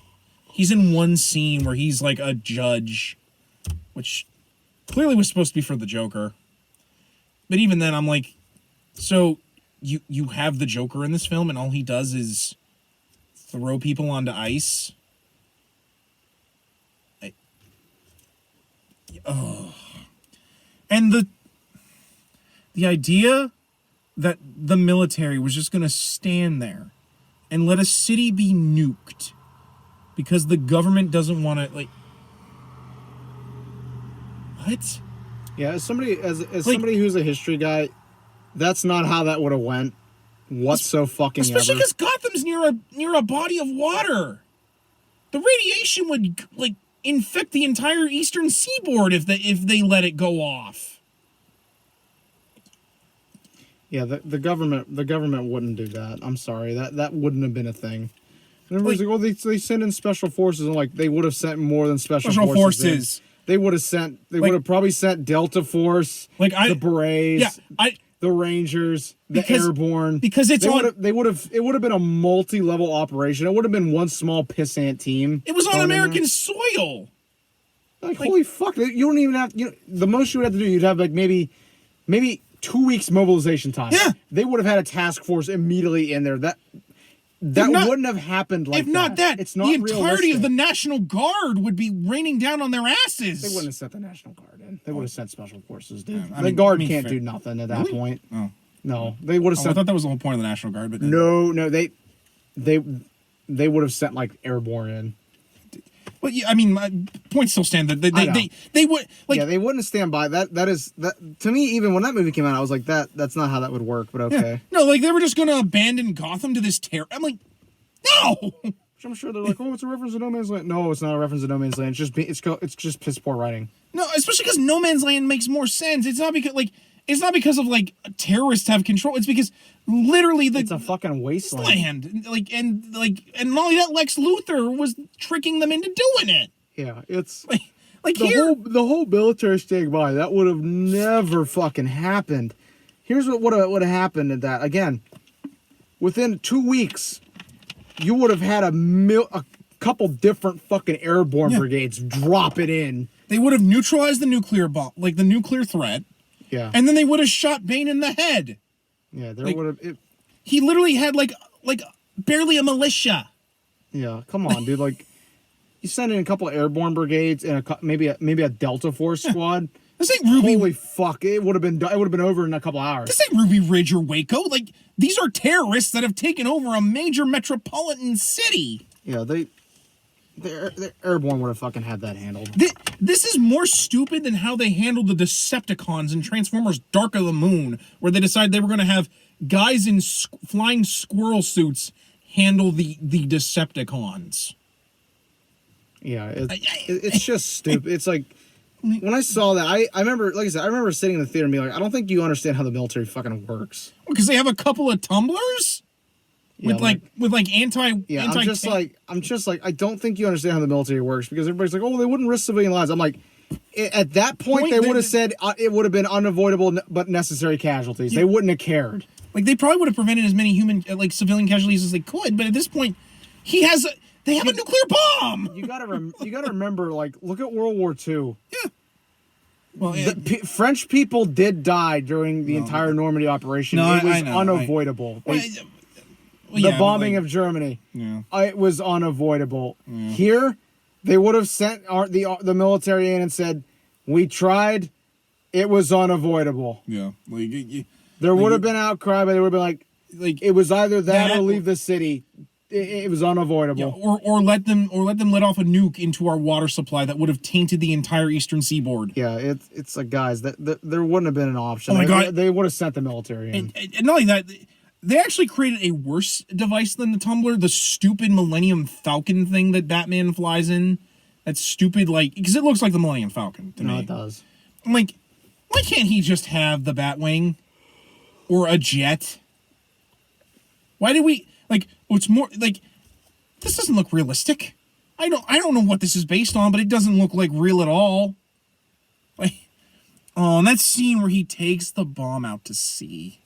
[SPEAKER 3] He's in one scene where he's like a judge, which clearly was supposed to be for the Joker. But even then, I'm like, so you have the Joker in this film, and all he does is throw people onto ice. And the idea that the military was just going to stand there and let a city be nuked because the government doesn't want to, like, what?
[SPEAKER 2] Yeah, as somebody who's a history guy, that's not how that would have went.
[SPEAKER 3] Especially because Gotham's near a body of water. The radiation would like infect the entire eastern seaboard if they let it go off.
[SPEAKER 2] Yeah, the government wouldn't do that. I'm sorry, that wouldn't have been a thing. And everybody's like, they send in special forces, and like they would have sent more than special forces. They would have probably sent Delta Force, the Berets, the Rangers, the Airborne.
[SPEAKER 3] Because it
[SPEAKER 2] would have been a multi-level operation. It would have been one small pissant team.
[SPEAKER 3] It was on American soil.
[SPEAKER 2] Like holy fuck! You don't even have the most you would have to do. You'd have like maybe 2 weeks mobilization time.
[SPEAKER 3] Yeah,
[SPEAKER 2] they would have had a task force immediately in there. That wouldn't have happened like that.
[SPEAKER 3] If not that,
[SPEAKER 2] it's not
[SPEAKER 3] the entirety
[SPEAKER 2] realistic.
[SPEAKER 3] of the National Guard would be raining down on their asses.
[SPEAKER 2] They wouldn't have sent the National Guard in. They would have sent special forces, dude.
[SPEAKER 3] Yeah,
[SPEAKER 2] The Guard can't do nothing at that point.
[SPEAKER 3] Oh.
[SPEAKER 2] No, they would have sent.
[SPEAKER 3] I thought that was the whole point of the National Guard, but
[SPEAKER 2] no, they would have sent like Airborne in.
[SPEAKER 3] Well, yeah, I mean, my point still stands that they would like.
[SPEAKER 2] Yeah, they wouldn't stand by that. That is that to me. Even when that movie came out, I was like, that's not how that would work. But okay.
[SPEAKER 3] Yeah. No, like they were just gonna abandon Gotham to this terror. I'm like, no.
[SPEAKER 2] I'm sure they're like, oh, it's a reference to No Man's Land. No, it's not a reference to No Man's Land. It's just piss poor writing.
[SPEAKER 3] No, especially because No Man's Land makes more sense. It's not because of like terrorists have control. It's because literally
[SPEAKER 2] it's a fucking wasteland.
[SPEAKER 3] And not only that, Lex Luthor was tricking them into doing it.
[SPEAKER 2] Yeah, it's
[SPEAKER 3] like
[SPEAKER 2] the whole military staying by. That would have never fucking happened. Here's what would have happened at that. Again, within 2 weeks, you would have had a couple different fucking airborne brigades drop it in.
[SPEAKER 3] They would have neutralized the nuclear bomb, like the nuclear threat.
[SPEAKER 2] Yeah.
[SPEAKER 3] And then they would have shot Bane in the head.
[SPEAKER 2] Yeah, there would have.
[SPEAKER 3] He literally had like barely a militia.
[SPEAKER 2] Yeah, come on, dude. Like, you send in a couple airborne brigades and maybe a Delta Force squad.
[SPEAKER 3] This ain't Ruby.
[SPEAKER 2] Holy fuck! It would have been over in a couple hours.
[SPEAKER 3] This ain't Ruby Ridge or Waco. Like, these are terrorists that have taken over a major metropolitan city.
[SPEAKER 2] Yeah, the airborne would have fucking had that handled.
[SPEAKER 3] This is more stupid than how they handled the Decepticons in Transformers: Dark of the Moon, where they decided they were going to have guys in flying squirrel suits handle the Decepticons.
[SPEAKER 2] Yeah, it's just stupid. It's like, when I saw that, I remember, like I said, I remember sitting in the theater and being like, I don't think you understand how the military fucking works.
[SPEAKER 3] Because they have a couple of tumblers?
[SPEAKER 2] Yeah,
[SPEAKER 3] with anti.
[SPEAKER 2] Yeah, I'm just like, I don't think you understand how the military works, because everybody's like, oh, they wouldn't risk civilian lives. I'm like, at that point they would have said it would have been unavoidable but necessary casualties. They wouldn't have cared.
[SPEAKER 3] Like, they probably would have prevented as many civilian casualties as they could, but at this point, they have a nuclear bomb.
[SPEAKER 2] You gotta remember, like, look at World War II.
[SPEAKER 3] Yeah. Well,
[SPEAKER 2] French people did die during the entire Normandy operation.
[SPEAKER 3] No,
[SPEAKER 2] it was unavoidable. The bombing of Germany.
[SPEAKER 3] Yeah.
[SPEAKER 2] It was unavoidable.
[SPEAKER 3] Yeah.
[SPEAKER 2] Here, they would have sent the military in and said, "We tried. It was unavoidable."
[SPEAKER 3] Yeah.
[SPEAKER 2] There would have been outcry, but they would have been like, it was either that or leave the city. it was unavoidable.
[SPEAKER 3] Yeah, or let them let off a nuke into our water supply that would have tainted the entire eastern seaboard.
[SPEAKER 2] Yeah, it's like, guys, that there wouldn't have been an option.
[SPEAKER 3] Oh my God.
[SPEAKER 2] They would have sent the military in.
[SPEAKER 3] And not only that, they actually created a worse device than the tumbler, the stupid Millennium Falcon thing that Batman flies in. That's stupid, like, because it looks like the Millennium Falcon to me.
[SPEAKER 2] No, it does.
[SPEAKER 3] I'm like, why can't he just have the Batwing or a jet? Why do we like? What's more like? This doesn't look realistic. I don't know what this is based on, but it doesn't look like real at all. Like, oh, and that scene where he takes the bomb out to sea,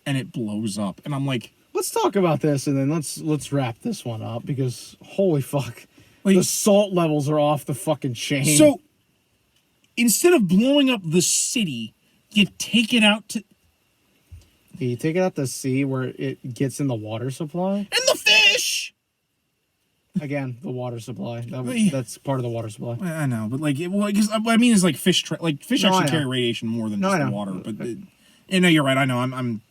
[SPEAKER 3] and it blows up, and I'm like,
[SPEAKER 2] let's talk about this, and then let's wrap this one up, because holy fuck,
[SPEAKER 3] like,
[SPEAKER 2] the salt levels are off the fucking chain.
[SPEAKER 3] So instead of blowing up the city, you take it out to.
[SPEAKER 2] You take it out to sea where it gets in the water supply.
[SPEAKER 3] And the fish!
[SPEAKER 2] Again, the water supply. That's part of the water supply.
[SPEAKER 3] I know, but like, because what I mean is like fish actually carry radiation more than just the water. But no, you're right. I know. I'm.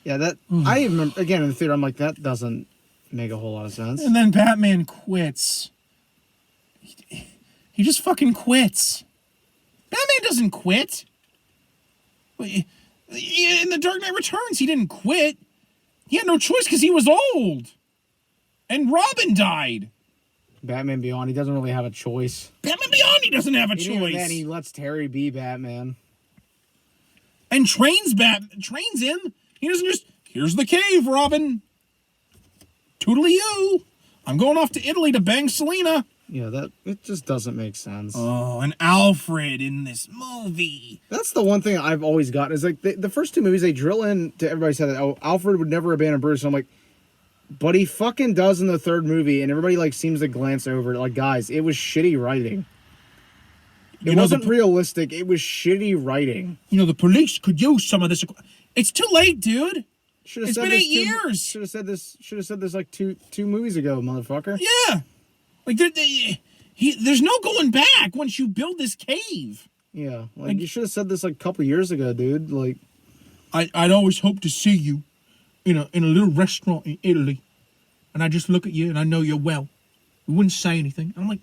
[SPEAKER 2] Yeah, that I even remember, again in the theater. I'm like, that doesn't make a whole lot of sense.
[SPEAKER 3] And then Batman quits. He just fucking quits. Batman doesn't quit. In The Dark Knight Returns, he didn't quit. He had no choice because he was old. And Robin died.
[SPEAKER 2] Batman Beyond, he doesn't really have a choice.
[SPEAKER 3] Batman Beyond, he doesn't have a choice.
[SPEAKER 2] Even then, he lets Terry be Batman.
[SPEAKER 3] And trains him. He doesn't just, here's the cave, Robin. Toodly you. I'm going off to Italy to bang Selena.
[SPEAKER 2] Yeah, it just doesn't make sense.
[SPEAKER 3] Oh, and Alfred in this movie.
[SPEAKER 2] That's the one thing I've always gotten is like the first two movies, they drill in to everybody said that, oh, Alfred would never abandon Bruce. And I'm like, but he fucking does in the third movie, and everybody like seems to glance over it. Like, guys, it was shitty writing. It wasn't realistic. It was shitty writing.
[SPEAKER 3] You know, the police could use some of this. It's too late, dude. It's been 8 years.
[SPEAKER 2] Should have said this like two movies ago, motherfucker.
[SPEAKER 3] Yeah. Like, there's no going back once you build this cave.
[SPEAKER 2] Yeah, like you should have said this like a couple years ago, dude. Like,
[SPEAKER 3] I'd always hope to see you in a little restaurant in Italy, and I just look at you and I know you're well. You wouldn't say anything. I'm like,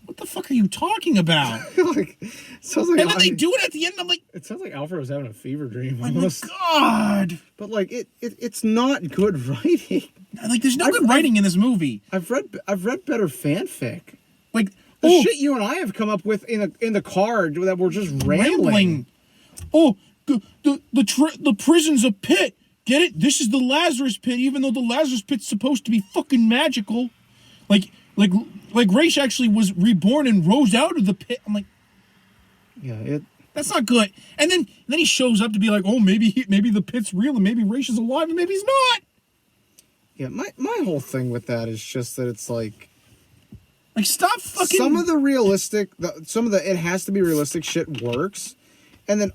[SPEAKER 3] what the fuck are you talking about?
[SPEAKER 2] like, sounds like,
[SPEAKER 3] and then they do it at the end. I'm like,
[SPEAKER 2] it sounds like Alfred was having a fever dream.
[SPEAKER 3] Oh my God!
[SPEAKER 2] But like, it's not good writing.
[SPEAKER 3] Like, there's no good writing in this movie.
[SPEAKER 2] I've read better fanfic.
[SPEAKER 3] Like
[SPEAKER 2] the shit you and I have come up with in the car that we're just rambling.
[SPEAKER 3] Oh, the prison's a pit. Get it? This is the Lazarus pit, even though the Lazarus pit's supposed to be fucking magical. Like Raish actually was reborn and rose out of the pit. I'm like,
[SPEAKER 2] yeah,
[SPEAKER 3] that's not good. And then he shows up to be like, oh, maybe the pit's real and maybe Raish is alive and maybe he's not.
[SPEAKER 2] Yeah, my whole thing with that is just that it's like
[SPEAKER 3] stop fucking.
[SPEAKER 2] Some of the realistic, it has to be realistic shit works, and then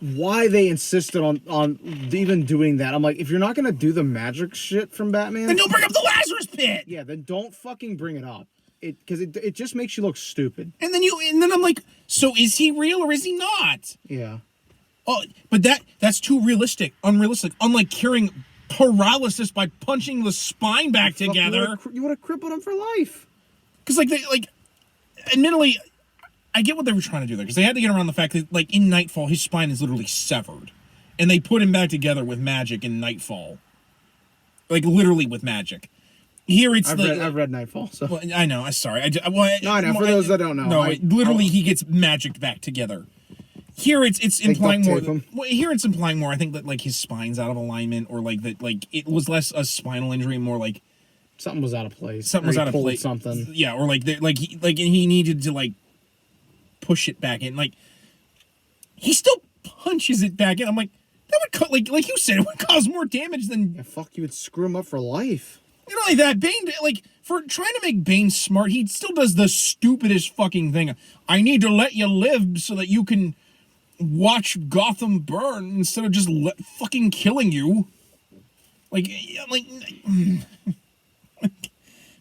[SPEAKER 2] why they insisted on even doing that. I'm like, if you're not gonna do the magic shit from Batman,
[SPEAKER 3] then don't bring up the Lazarus pit.
[SPEAKER 2] Yeah, then don't fucking bring it up. Because it just makes you look stupid.
[SPEAKER 3] And then I'm like, so is he real or is he not?
[SPEAKER 2] Yeah.
[SPEAKER 3] Oh, but that's too unrealistic. Unlike curing paralysis by punching the spine back together.
[SPEAKER 2] You would have crippled him for life.
[SPEAKER 3] Because admittedly, I get what they were trying to do there. Because they had to get around the fact that like in Nightfall, his spine is literally severed, and they put him back together with magic in Nightfall. Like literally with magic. Here it's
[SPEAKER 2] I've read Nightfall, so
[SPEAKER 3] well, I know. I'm sorry. I
[SPEAKER 2] know. For those that don't know,
[SPEAKER 3] literally he gets magicked back together. Here it's implying more. Here it's implying more. I think that like his spine's out of alignment, or like that like it was less a spinal injury, more like
[SPEAKER 2] something was out of place.
[SPEAKER 3] Something was out of place.
[SPEAKER 2] Something.
[SPEAKER 3] Yeah, or like he needed to like push it back in. Like he still punches it back in. I'm like that would like you said, it would cause more damage than.
[SPEAKER 2] Yeah, fuck, you would screw him up for life.
[SPEAKER 3] You know, like that Bane, like for trying to make Bane smart, he still does the stupidest fucking thing. I need to let you live so that you can watch Gotham burn instead of just fucking killing you. Like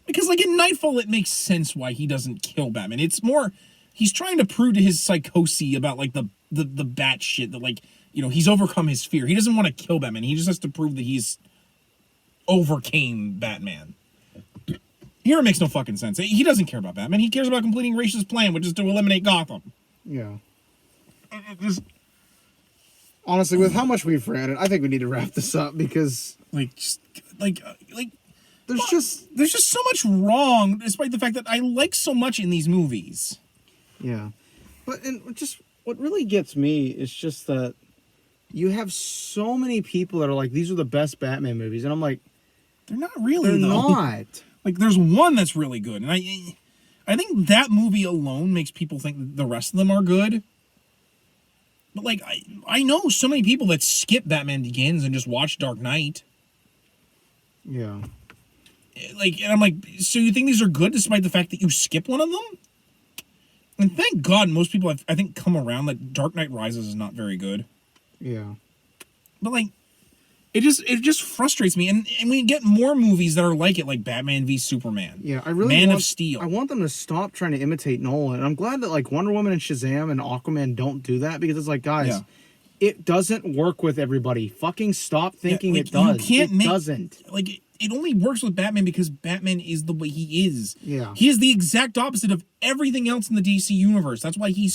[SPEAKER 3] because like in Nightfall, it makes sense why he doesn't kill Batman. It's more he's trying to prove to his psychosis about like the bat shit that like, you know, he's overcome his fear. He doesn't want to kill Batman. He just has to prove that he's overcame Batman. Here it makes no fucking sense. He doesn't care about Batman. He cares about completing Ra's plan, which is to eliminate Gotham.
[SPEAKER 2] Yeah. Honestly, with how much we've read it, I think we need to wrap this up because
[SPEAKER 3] there's just so much wrong, despite the fact that I like so much in these movies.
[SPEAKER 2] Yeah, but and just what really gets me is just that you have so many people that are like, these are the best Batman movies, and I'm like,
[SPEAKER 3] they're not really.
[SPEAKER 2] They're
[SPEAKER 3] though.
[SPEAKER 2] not.
[SPEAKER 3] Like, there's one that's really good, and I think that movie alone makes people think that the rest of them are good. But, like, I know so many people that skip Batman Begins and just watch Dark Knight.
[SPEAKER 2] Yeah.
[SPEAKER 3] Like, and I'm like, so you think these are good despite the fact that you skip one of them? And thank God most people, I think, come around that Dark Knight Rises is not very good.
[SPEAKER 2] Yeah.
[SPEAKER 3] But, like, it just frustrates me. And we get more movies that are like it, like Batman v Superman.
[SPEAKER 2] Yeah, I really
[SPEAKER 3] Man
[SPEAKER 2] want,
[SPEAKER 3] of Steel.
[SPEAKER 2] I want them to stop trying to imitate Nolan. And I'm glad that like Wonder Woman and Shazam and Aquaman don't do that because it's like, guys, it doesn't work with everybody. Fucking stop thinking it does. It doesn't.
[SPEAKER 3] Like, it only works with Batman because Batman is the way he is.
[SPEAKER 2] Yeah.
[SPEAKER 3] He is the exact opposite of everything else in the DC universe. That's why he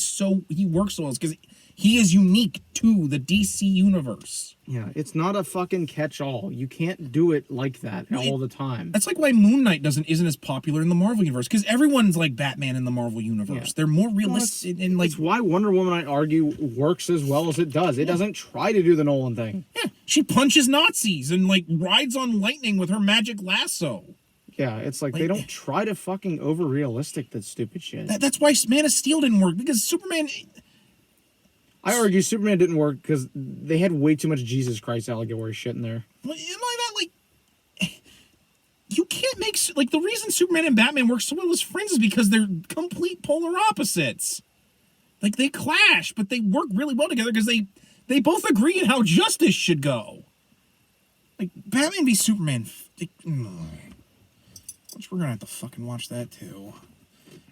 [SPEAKER 3] works so well, because he is unique to the DC universe.
[SPEAKER 2] Yeah, it's not a fucking catch-all. You can't do it like that all the time.
[SPEAKER 3] That's like why Moon Knight isn't as popular in the Marvel universe, because everyone's like Batman in the Marvel universe. Yeah. They're more realistic and like.
[SPEAKER 2] It's why Wonder Woman, I argue, works as well as it does. It doesn't try to do the Nolan thing.
[SPEAKER 3] Yeah, she punches Nazis and like rides on lightning with her magic lasso.
[SPEAKER 2] Yeah, it's like they don't try to fucking over-realistic that stupid shit.
[SPEAKER 3] That's why Man of Steel didn't work, because Superman.
[SPEAKER 2] I argue Superman didn't work because they had way too much Jesus Christ allegory shit in there.
[SPEAKER 3] You can't make like the reason Superman and Batman work so well as friends is because they're complete polar opposites. Like they clash, but they work really well together because they both agree on how justice should go. Like Batman v Superman, which we're gonna have to fucking watch that too.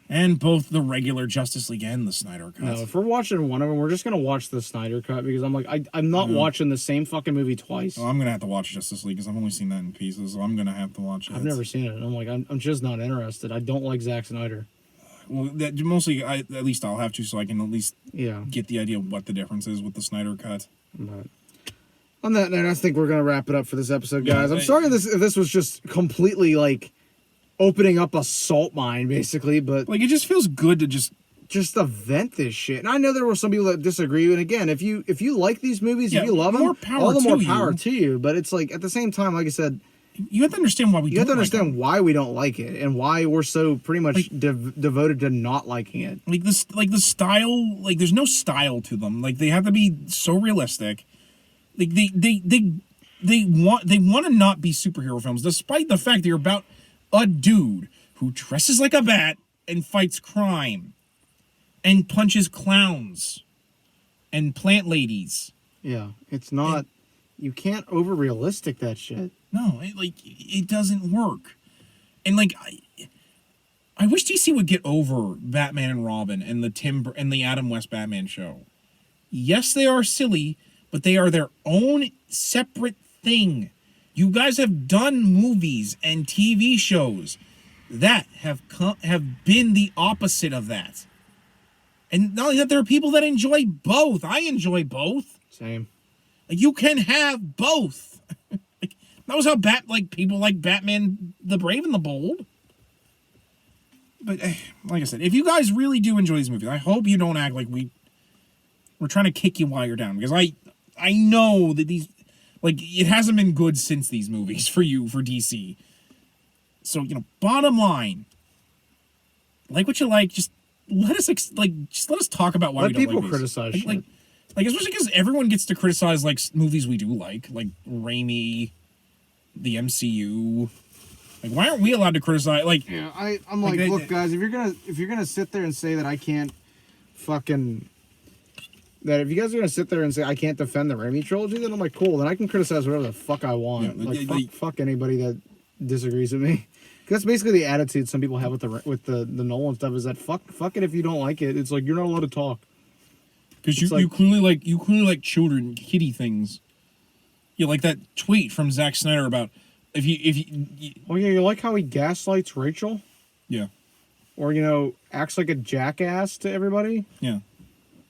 [SPEAKER 3] And both the regular Justice League and the Snyder Cut.
[SPEAKER 2] No, if we're watching one of them, we're just going to watch the Snyder Cut because I'm like, I'm not watching the same fucking movie twice.
[SPEAKER 3] Well, I'm going to have to watch Justice League because I've only seen that in pieces, so I'm going to have to watch it.
[SPEAKER 2] I've never seen it. I'm like, I'm just not interested. I don't like Zack Snyder.
[SPEAKER 3] Well, mostly, at least I'll have to so I can at least get the idea of what the difference is with the Snyder Cut.
[SPEAKER 2] But on that note, I think we're going to wrap it up for this episode, guys. I'm sorry if this was just completely like opening up a salt mine, basically, but
[SPEAKER 3] like it just feels good to just
[SPEAKER 2] event this shit. And I know there were some people that disagree. And again, if you like these movies, if you love them, all the more power to you. But it's like at the same time, like I said,
[SPEAKER 3] you have to understand why
[SPEAKER 2] you have to understand why we don't like it and why we're so pretty much devoted to not liking it.
[SPEAKER 3] Like the style, like there's no style to them. Like they have to be so realistic. Like they want to not be superhero films, despite the fact that you're about a dude who dresses like a bat and fights crime and punches clowns and plant ladies.
[SPEAKER 2] Yeah, it's not. You can't over realistic that shit.
[SPEAKER 3] No, it doesn't work. And like I wish DC would get over Batman and Robin and the Adam West Batman show. Yes, they are silly, but they are their own separate thing. You guys have done movies and TV shows that have been the opposite of that. And not only that, there are people that enjoy both. I enjoy both.
[SPEAKER 2] Same.
[SPEAKER 3] Like you can have both. Like that was how people like Batman, the Brave and the Bold. But like I said, if you guys really do enjoy these movies, I hope you don't act like we're trying to kick you while you're down, because I know that these. Like, it hasn't been good since these movies for DC. So, bottom line, like what you like, just let us talk about why we don't like these.
[SPEAKER 2] Let people criticize shit.
[SPEAKER 3] Like, especially because everyone gets to criticize, like, movies we do like Raimi, the MCU. Like, why aren't we allowed to criticize, like...
[SPEAKER 2] Yeah, I'm like, look, guys, if you're gonna sit there and say that I can't fucking... That if you guys are going to sit there and say, I can't defend the Raimi trilogy, then I'm like, cool, then I can criticize whatever the fuck I want. Yeah, fuck anybody that disagrees with me. Because that's basically the attitude some people have with the Nolan stuff, is that fuck it if you don't like it. It's like, you're not allowed to talk.
[SPEAKER 3] Because you clearly like children, kiddie things. Yeah, like that tweet from Zack Snyder about
[SPEAKER 2] Oh yeah, you like how he gaslights Rachel,
[SPEAKER 3] yeah,
[SPEAKER 2] or acts like a jackass to everybody.
[SPEAKER 3] yeah.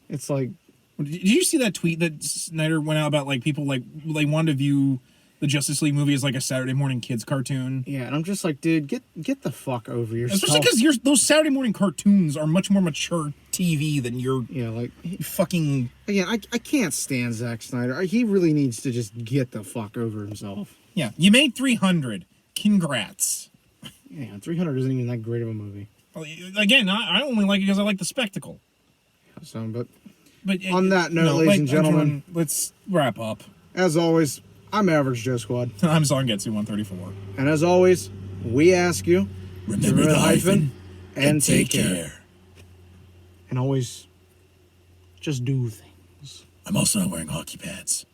[SPEAKER 2] It's like,
[SPEAKER 3] Did you see that tweet that Snyder went out about like people like they wanted to view the Justice League movie as like a Saturday morning kids cartoon?
[SPEAKER 2] yeah, and I'm just like, dude, get the fuck over yourself.
[SPEAKER 3] Especially because those Saturday morning cartoons are much more mature TV than your
[SPEAKER 2] like
[SPEAKER 3] fucking.
[SPEAKER 2] again, I can't stand Zack Snyder. He really needs to just get the fuck over himself.
[SPEAKER 3] Yeah, you made 300. Congrats.
[SPEAKER 2] Yeah, 300 isn't even that great of a movie.
[SPEAKER 3] Again, I only like it because I like the spectacle.
[SPEAKER 2] So, but
[SPEAKER 3] on
[SPEAKER 2] that note, ladies and gentlemen,
[SPEAKER 3] let's wrap up.
[SPEAKER 2] As always, I'm Average Joe Squad.
[SPEAKER 3] I'm Zongetsu 134.
[SPEAKER 2] And as always, we ask you,
[SPEAKER 1] Remember the hyphen
[SPEAKER 2] and take care. And always just do things.
[SPEAKER 1] I'm also not wearing hockey pads.